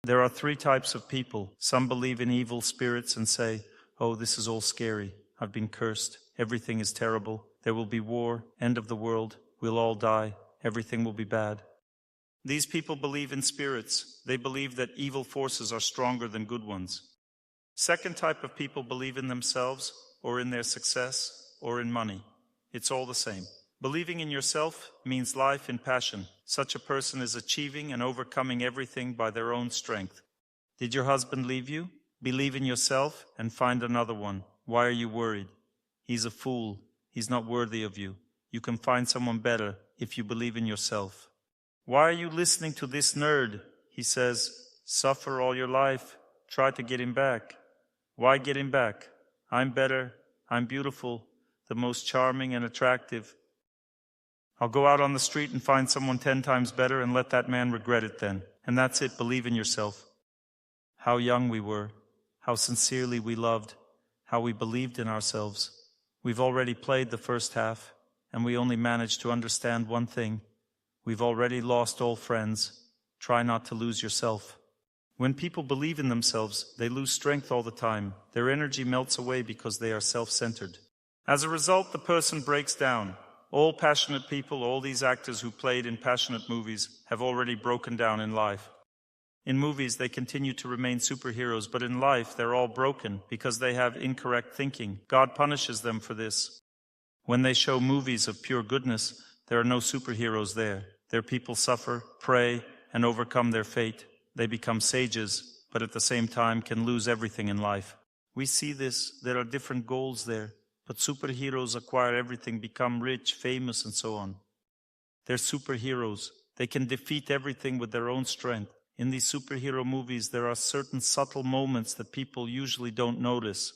There are three types of people. Some believe in evil spirits and say, oh, this is all scary. I've been cursed. Everything is terrible. There will be war, end of the world. We'll all die. Everything will be bad. These people believe in spirits. They believe that evil forces are stronger than good ones. Second type of people believe in themselves, or in their success, or in money. It's all the same. Believing in yourself means life in passion. Such a person is achieving and overcoming everything by their own strength. Did your husband leave you? Believe in yourself and find another one. Why are you worried? He's a fool. He's not worthy of you. You can find someone better if you believe in yourself. Why are you listening to this nerd? He says, suffer all your life. Try to get him back. Why get him back? I'm better. I'm beautiful. The most charming and attractive. I'll go out on the street and find someone 10 times better and let that man regret it then. And that's it, believe in yourself. How young we were, how sincerely we loved, how we believed in ourselves. We've already played the first half, and we only managed to understand one thing. We've already lost all friends. Try not to lose yourself. When people believe in themselves, they lose strength all the time. Their energy melts away because they are self-centered. As a result, the person breaks down. All passionate people, all these actors who played in passionate movies, have already broken down in life. In movies, they continue to remain superheroes, but in life, they're all broken because they have incorrect thinking. God punishes them for this. When they show movies of pure goodness, there are no superheroes there. Their people suffer, pray, and overcome their fate. They become sages, but at the same time can lose everything in life. We see this. There are different goals there. But superheroes acquire everything, become rich, famous, and so on. They're superheroes. They can defeat everything with their own strength. In these superhero movies, there are certain subtle moments that people usually don't notice.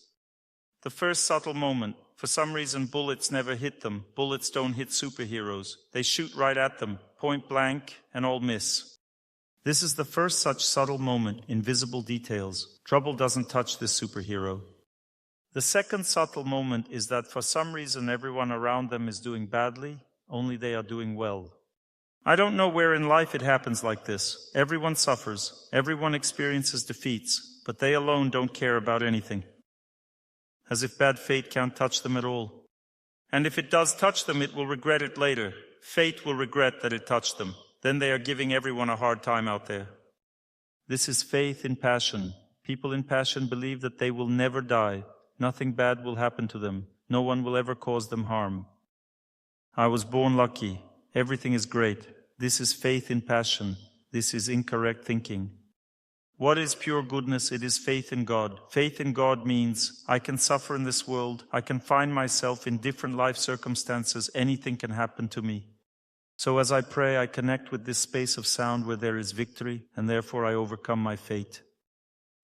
The first subtle moment, for some reason bullets never hit them. Bullets don't hit superheroes. They shoot right at them, point blank, and all miss. This is the first such subtle moment, invisible details. Trouble doesn't touch this superhero. The second subtle moment is that for some reason everyone around them is doing badly, only they are doing well. I don't know where in life it happens like this. Everyone suffers, everyone experiences defeats, but they alone don't care about anything. As if bad fate can't touch them at all. And if it does touch them, it will regret it later. Fate will regret that it touched them. Then they are giving everyone a hard time out there. This is faith in passion. People in passion believe that they will never die. Nothing bad will happen to them. No one will ever cause them harm. I was born lucky. Everything is great. This is faith in passion. This is incorrect thinking. What is pure goodness? It is faith in God. Faith in God means I can suffer in this world. I can find myself in different life circumstances. Anything can happen to me. So as I pray, I connect with this space of sound where there is victory, and therefore I overcome my fate.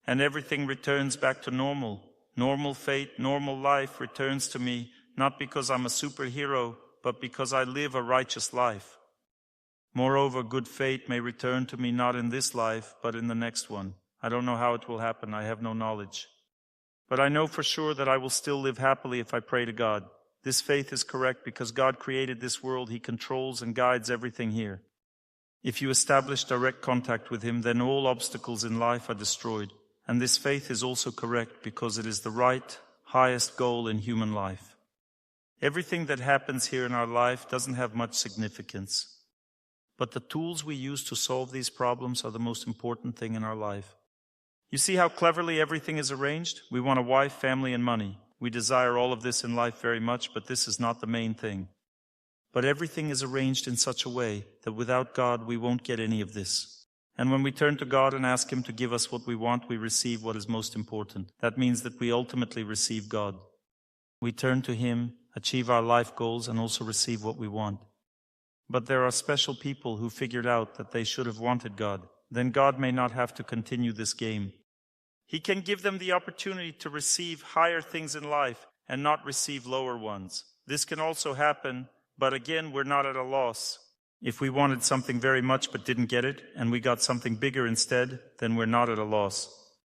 And everything returns back to normal. Normal fate, normal life returns to me, not because I'm a superhero, but because I live a righteous life. Moreover, good fate may return to me not in this life, but in the next one. I don't know how it will happen. I have no knowledge. But I know for sure that I will still live happily if I pray to God. This faith is correct because God created this world. He controls and guides everything here. If you establish direct contact with Him, then all obstacles in life are destroyed. And this faith is also correct because it is the right, highest goal in human life. Everything that happens here in our life doesn't have much significance. But the tools we use to solve these problems are the most important thing in our life. You see how cleverly everything is arranged? We want a wife, family, and money. We desire all of this in life very much, but this is not the main thing. But everything is arranged in such a way that without God we won't get any of this. And when we turn to God and ask Him to give us what we want, we receive what is most important. That means that we ultimately receive God. We turn to Him, achieve our life goals, and also receive what we want. But there are special people who figured out that they should have wanted God. Then God may not have to continue this game. He can give them the opportunity to receive higher things in life and not receive lower ones. This can also happen, but again, we're not at a loss. If we wanted something very much but didn't get it, and we got something bigger instead, then we're not at a loss.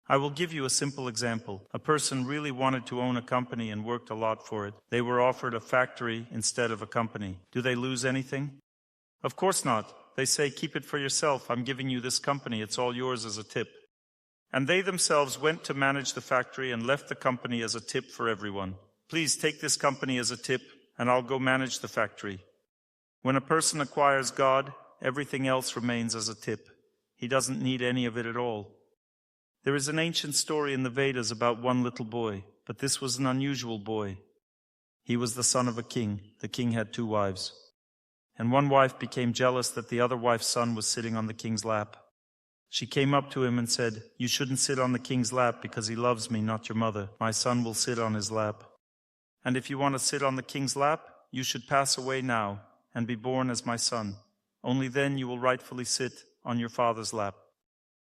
I will give you a simple example. A person really wanted to own a company and worked a lot for it. They were offered a factory instead of a company. Do they lose anything? Of course not. They say, keep it for yourself. I'm giving you this company. It's all yours as a tip. And they themselves went to manage the factory and left the company as a tip for everyone. Please take this company as a tip, and I'll go manage the factory. When a person acquires God, everything else remains as a tip. He doesn't need any of it at all. There is an ancient story in the Vedas about one little boy, but this was an unusual boy. He was the son of a king. The king had 2 wives. And one wife became jealous that the other wife's son was sitting on the king's lap. She came up to him and said, "You shouldn't sit on the king's lap because he loves me, not your mother. My son will sit on his lap. And if you want to sit on the king's lap, you should pass away now and be born as my son. Only then you will rightfully sit on your father's lap."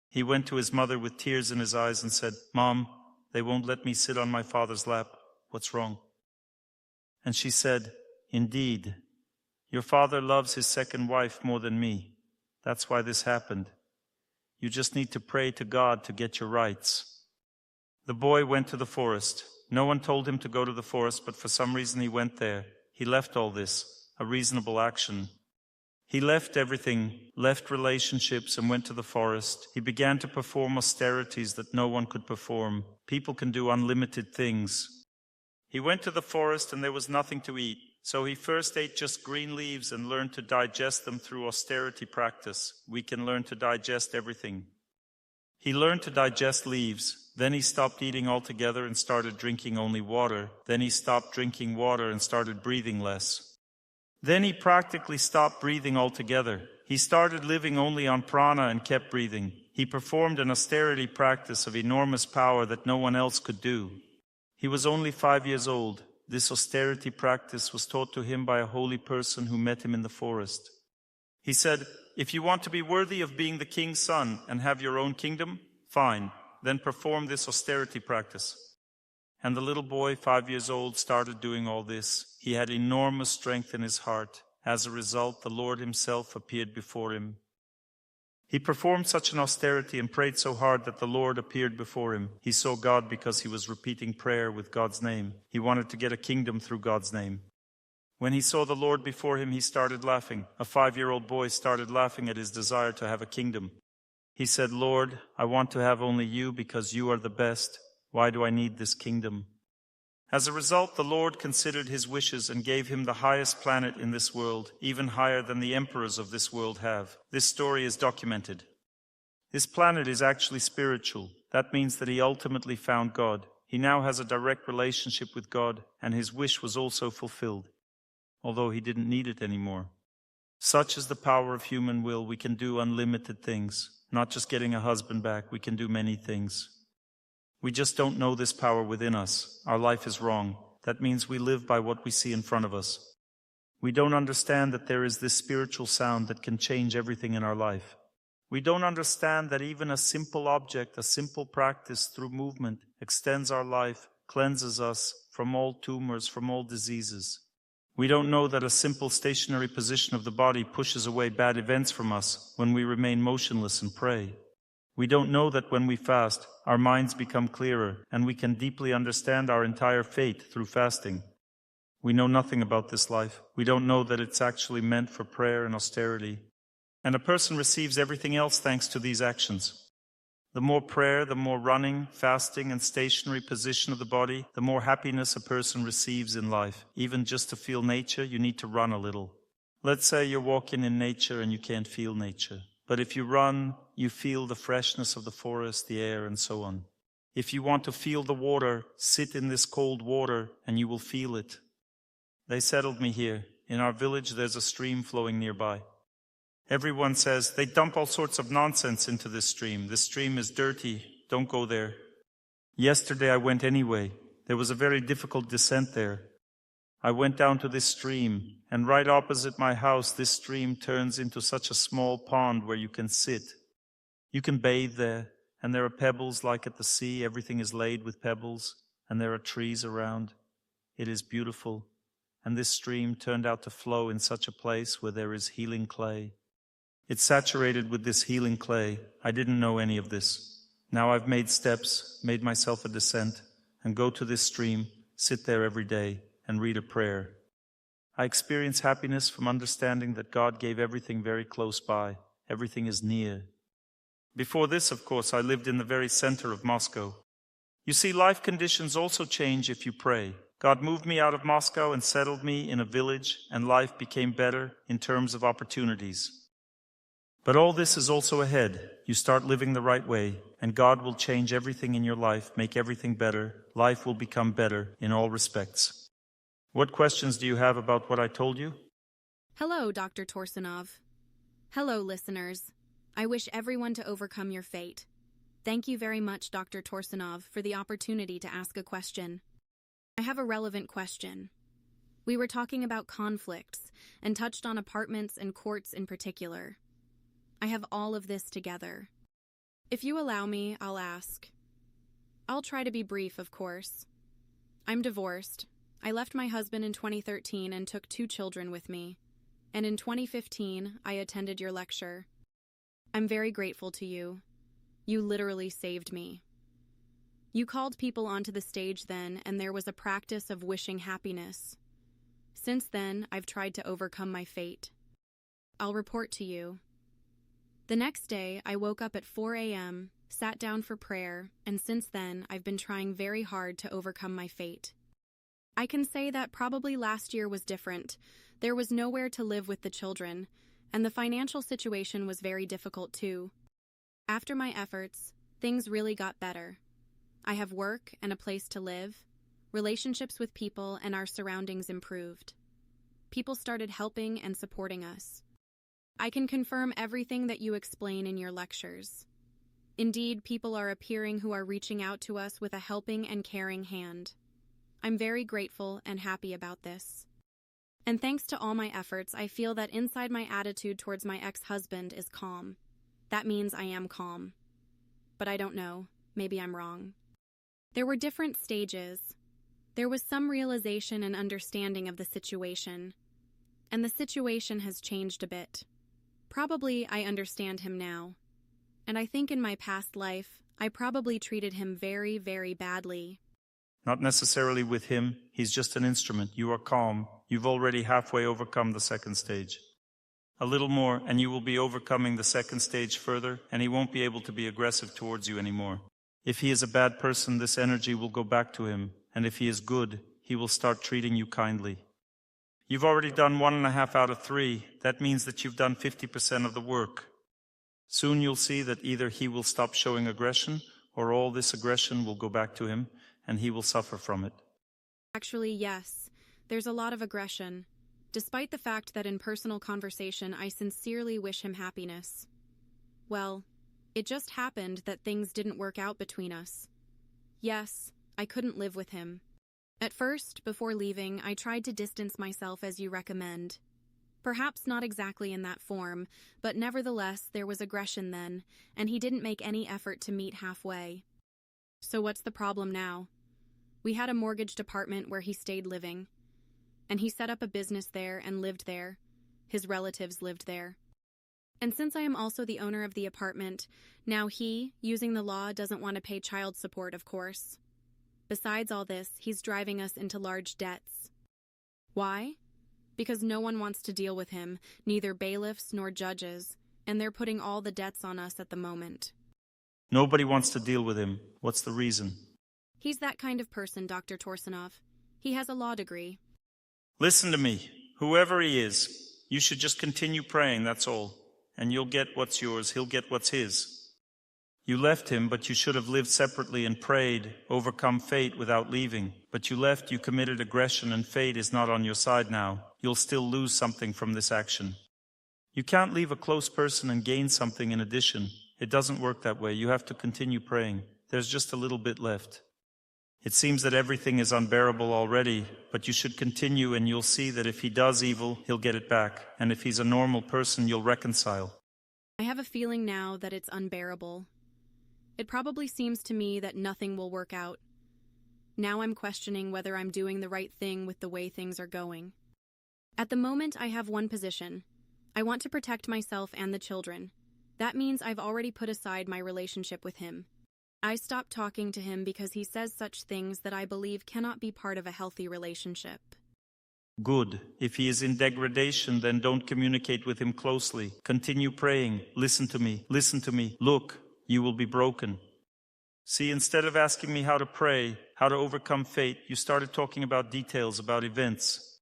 He went to his mother with tears in his eyes and said, "Mom, they won't let me sit on my father's lap. What's wrong?" And she said, "Indeed, your father loves his second wife more than me. That's why this happened. You just need to pray to God to get your rights." The boy went to the forest. No one told him to go to the forest, but for some reason he went there. He left all this, a reasonable action. He left everything, left relationships, and went to the forest. He began to perform austerities that no one could perform. People can do unlimited things. He went to the forest and there was nothing to eat. So he first ate just green leaves and learned to digest them through austerity practice. We can learn to digest everything. He learned to digest leaves. Then he stopped eating altogether and started drinking only water. Then he stopped drinking water and started breathing less. Then he practically stopped breathing altogether. He started living only on prana and kept breathing. He performed an austerity practice of enormous power that no one else could do. He was only 5 years old. This austerity practice was taught to him by a holy person who met him in the forest. He said, "If you want to be worthy of being the king's son and have your own kingdom, fine, then perform this austerity practice." And the little boy, 5 years old, started doing all this. He had enormous strength in his heart. As a result, the Lord himself appeared before him. He performed such an austerity and prayed so hard that the Lord appeared before him. He saw God because he was repeating prayer with God's name. He wanted to get a kingdom through God's name. When he saw the Lord before him, he started laughing. A 5-year-old boy started laughing at his desire to have a kingdom. He said, "Lord, I want to have only you because you are the best. Why do I need this kingdom?" As a result, the Lord considered his wishes and gave him the highest planet in this world, even higher than the emperors of this world have. This story is documented. This planet is actually spiritual. That means that he ultimately found God. He now has a direct relationship with God, and his wish was also fulfilled, although he didn't need it anymore. Such is the power of human will. We can do unlimited things. Not just getting a husband back, we can do many things. We just don't know this power within us. Our life is wrong. That means we live by what we see in front of us. We don't understand that there is this spiritual sound that can change everything in our life. We don't understand that even a simple object, a simple practice through movement extends our life, cleanses us from all tumors, from all diseases. We don't know that a simple stationary position of the body pushes away bad events from us when we remain motionless and pray. We don't know that when we fast, our minds become clearer, and we can deeply understand our entire fate through fasting. We know nothing about this life. We don't know that it's actually meant for prayer and austerity. And a person receives everything else thanks to these actions. The more prayer, the more running, fasting, and stationary position of the body, the more happiness a person receives in life. Even just to feel nature, you need to run a little. Let's say you're walking in nature and you can't feel nature. But if you run, you feel the freshness of the forest, the air, and so on. If you want to feel the water, sit in this cold water and you will feel it. They settled me here. In our village, there's a stream flowing nearby. Everyone says they dump all sorts of nonsense into this stream. This stream is dirty. Don't go there. Yesterday I went anyway. There was a very difficult descent there. I went down to this stream, and right opposite my house, this stream turns into such a small pond where you can sit. You can bathe there, and there are pebbles like at the sea. Everything is laid with pebbles, and there are trees around. It is beautiful. And this stream turned out to flow in such a place where there is healing clay. It's saturated with this healing clay. I didn't know any of this. Now I've made steps, made myself a descent, and go to this stream, sit there every day, and read a prayer. I experience happiness from understanding that God gave everything very close by. Everything is near. Before this, of course, I lived in the very center of Moscow. You see, life conditions also change if you pray. God moved me out of Moscow and settled me in a village, and life became better in terms of opportunities. But all this is also ahead. You start living the right way, and God will change everything in your life, make everything better. Life will become better in all respects. What questions do you have about what I told you? Hello, Dr. Torsunov. Hello, listeners. I wish everyone to overcome your fate. Thank you very much, Dr. Torsunov, for the opportunity to ask a question. I have a relevant question. We were talking about conflicts and touched on apartments and courts in particular. I have all of this together. If you allow me, I'll ask. I'll try to be brief, of course. I'm divorced. I left my husband in 2013 and took 2 children with me. And in 2015, I attended your lecture. I'm very grateful to you. You literally saved me. You called people onto the stage then, and there was a practice of wishing happiness. Since then, I've tried to overcome my fate. I'll report to you. The next day, I woke up at 4 a.m., sat down for prayer, and since then, I've been trying very hard to overcome my fate. I can say that probably last year was different. There was nowhere to live with the children, and the financial situation was very difficult too. After my efforts, things really got better. I have work and a place to live. Relationships with people and our surroundings improved. People started helping and supporting us. I can confirm everything that you explain in your lectures. Indeed, people are appearing who are reaching out to us with a helping and caring hand. I'm very grateful and happy about this. And thanks to all my efforts, I feel that inside my attitude towards my ex-husband is calm. That means I am calm. But I don't know. Maybe I'm wrong. There were different stages. There was some realization and understanding of the situation. And the situation has changed a bit. Probably I understand him now. And I think in my past life, I probably treated him very, very badly. Not necessarily with him. He's just an instrument. You are calm. You've already halfway overcome the second stage. A little more, and you will be overcoming the second stage further, and he won't be able to be aggressive towards you anymore. If he is a bad person, this energy will go back to him, and if he is good, he will start treating you kindly. You've already done 1.5 out of 3. That means that you've done 50% of the work. Soon you'll see that either he will stop showing aggression, or all this aggression will go back to him, and he will suffer from it. Actually, yes. There's a lot of aggression. Despite the fact that in personal conversation I sincerely wish him happiness. Well, it just happened that things didn't work out between us. Yes, I couldn't live with him. At first, before leaving, I tried to distance myself as you recommend. Perhaps not exactly in that form, but nevertheless there was aggression then, and he didn't make any effort to meet halfway. So what's the problem now? We had a mortgaged apartment where he stayed living. And he set up a business there and lived there. His relatives lived there. And since I am also the owner of the apartment, now he, using the law, doesn't want to pay child support, of course. Besides all this, he's driving us into large debts. Why? Because no one wants to deal with him, neither bailiffs nor judges, and they're putting all the debts on us at the moment. Nobody wants to deal with him. What's the reason? He's that kind of person, Dr. Torsunov. He has a law degree. Listen to me. Whoever he is, you should just continue praying, that's all. And you'll get what's yours, he'll get what's his. You left him, but you should have lived separately and prayed, overcome fate without leaving. But you left, you committed aggression, and fate is not on your side now. You'll still lose something from this action. You can't leave a close person and gain something in addition. It doesn't work that way. You have to continue praying. There's just a little bit left. It seems that everything is unbearable already, but you should continue and you'll see that if he does evil, he'll get it back. And if he's a normal person, you'll reconcile. I have a feeling now that it's unbearable. It probably seems to me that nothing will work out. Now I'm questioning whether I'm doing the right thing with the way things are going. At the moment, I have one position. I want to protect myself and the children. That means I've already put aside my relationship with him. I stopped talking to him because he says such things that I believe cannot be part of a healthy relationship. Good. If he is in degradation, then don't communicate with him closely. Continue praying. Listen to me. Listen to me. Look, you will be broken. See, instead of asking me how to pray, how to overcome fate, you started talking about details, about events.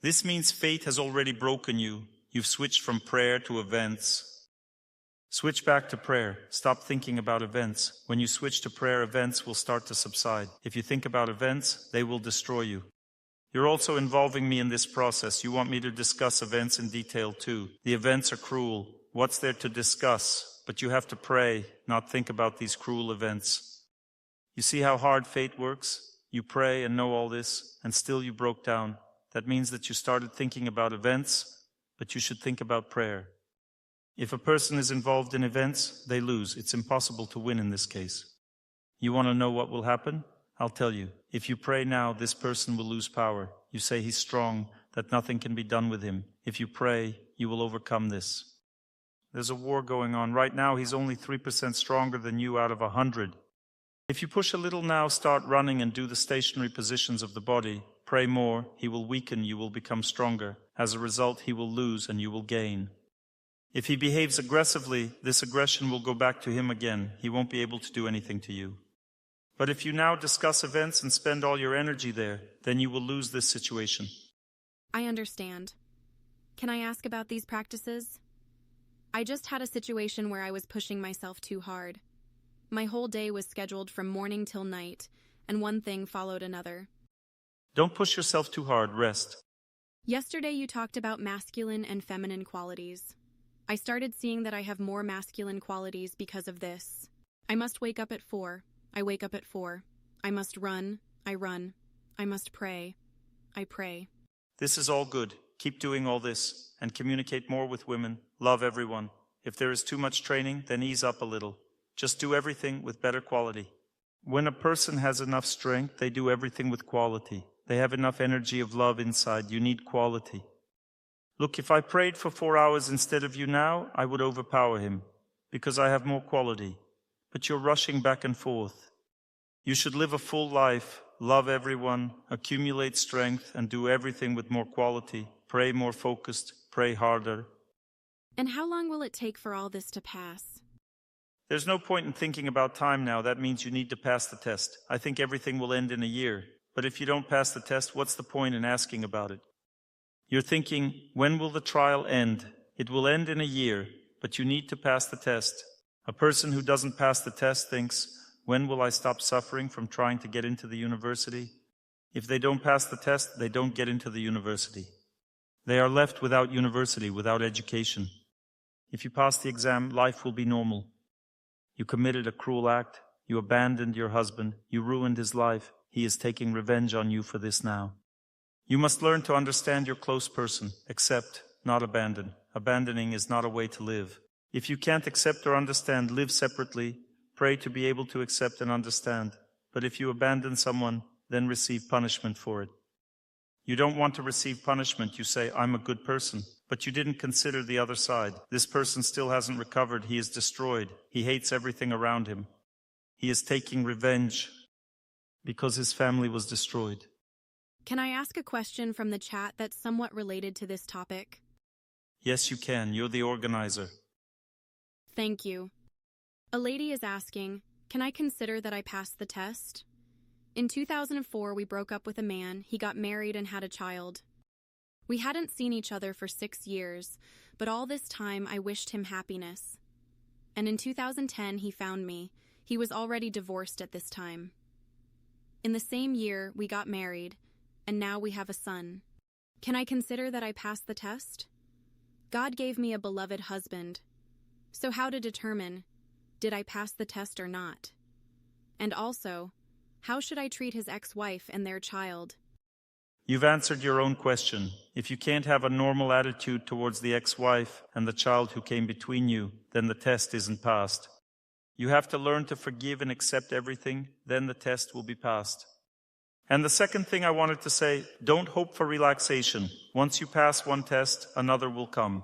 This means fate has already broken you. You've switched from prayer to events. Switch back to prayer. Stop thinking about events. When you switch to prayer, events will start to subside. If you think about events, they will destroy you. You're also involving me in this process. You want me to discuss events in detail too. The events are cruel. What's there to discuss? But you have to pray, not think about these cruel events. You see how hard fate works? You pray and know all this, and still you broke down. That means that you started thinking about events, but you should think about prayer. If a person is involved in events, they lose. It's impossible to win in this case. You want to know what will happen? I'll tell you. If you pray now, this person will lose power. You say he's strong, that nothing can be done with him. If you pray, you will overcome this. There's a war going on. Right now, he's only 3% stronger than you out of 100. If you push a little now, start running and do the stationary positions of the body, pray more, he will weaken, you will become stronger. As a result, he will lose and you will gain. If he behaves aggressively, this aggression will go back to him again. He won't be able to do anything to you. But if you now discuss events and spend all your energy there, then you will lose this situation. I understand. Can I ask about these practices? I just had a situation where I was pushing myself too hard. My whole day was scheduled from morning till night, and one thing followed another. Don't push yourself too hard, rest. Yesterday you talked about masculine and feminine qualities. I started seeing that I have more masculine qualities because of this. I must wake up at 4. I wake up at 4. I must run. I run. I must pray. I pray. This is all good. Keep doing all this and communicate more with women. Love everyone. If there is too much training, then ease up a little. Just do everything with better quality. When a person has enough strength, they do everything with quality. They have enough energy of love inside. You need quality. Look, if I prayed for 4 hours instead of you now, I would overpower him, because I have more quality. But you're rushing back and forth. You should live a full life, love everyone, accumulate strength, and do everything with more quality. Pray more focused, pray harder. And how long will it take for all this to pass? There's no point in thinking about time now. That means you need to pass the test. I think everything will end in a year. But if you don't pass the test, what's the point in asking about it? You're thinking, when will the trial end? It will end in a year, but you need to pass the test. A person who doesn't pass the test thinks, when will I stop suffering from trying to get into the university? If they don't pass the test, they don't get into the university. They are left without university, without education. If you pass the exam, life will be normal. You committed a cruel act. You abandoned your husband. You ruined his life. He is taking revenge on you for this now. You must learn to understand your close person. Accept, not abandon. Abandoning is not a way to live. If you can't accept or understand, live separately. Pray to be able to accept and understand. But if you abandon someone, then receive punishment for it. You don't want to receive punishment. You say, I'm a good person. But you didn't consider the other side. This person still hasn't recovered. He is destroyed. He hates everything around him. He is taking revenge because his family was destroyed. Can I ask a question from the chat that's somewhat related to this topic? Yes, you can. You're the organizer. Thank you. A lady is asking, can I consider that I passed the test? In 2004, we broke up with a man. He got married and had a child. We hadn't seen each other for 6 years, but all this time I wished him happiness. And in 2010, he found me. He was already divorced at this time. In the same year, we got married, and now we have a son. Can I consider that I passed the test? God gave me a beloved husband. So how to determine, did I pass the test or not? And also, how should I treat his ex-wife and their child? You've answered your own question. If you can't have a normal attitude towards the ex-wife and the child who came between you, then the test isn't passed. You have to learn to forgive and accept everything, then the test will be passed. And the second thing I wanted to say, don't hope for relaxation. Once you pass one test, another will come.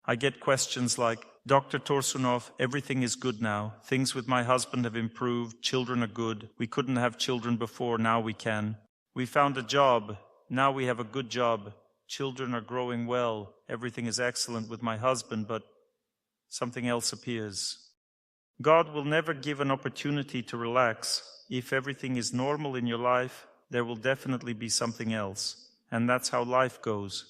I get questions like, Dr. Torsunov, everything is good now. Things with my husband have improved. Children are good. We couldn't have children before, now we can. We found a job. Now we have a good job. Children are growing well. Everything is excellent with my husband, but something else appears. God will never give an opportunity to relax. If everything is normal in your life, there will definitely be something else. And that's how life goes.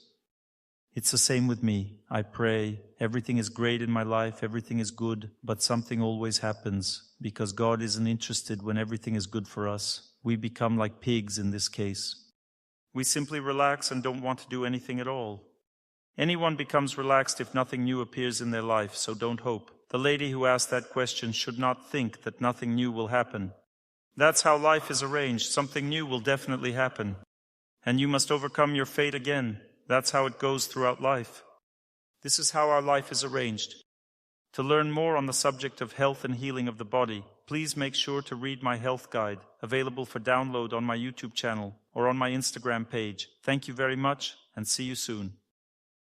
It's the same with me. I pray. Everything is great in my life. Everything is good. But something always happens because God isn't interested when everything is good for us. We become like pigs in this case. We simply relax and don't want to do anything at all. Anyone becomes relaxed if nothing new appears in their life, so don't hope. The lady who asked that question should not think that nothing new will happen. That's how life is arranged. Something new will definitely happen. And you must overcome your fate again. That's how it goes throughout life. This is how our life is arranged. To learn more on the subject of health and healing of the body, please make sure to read my health guide, available for download on my YouTube channel or on my Instagram page. Thank you very much, and see you soon.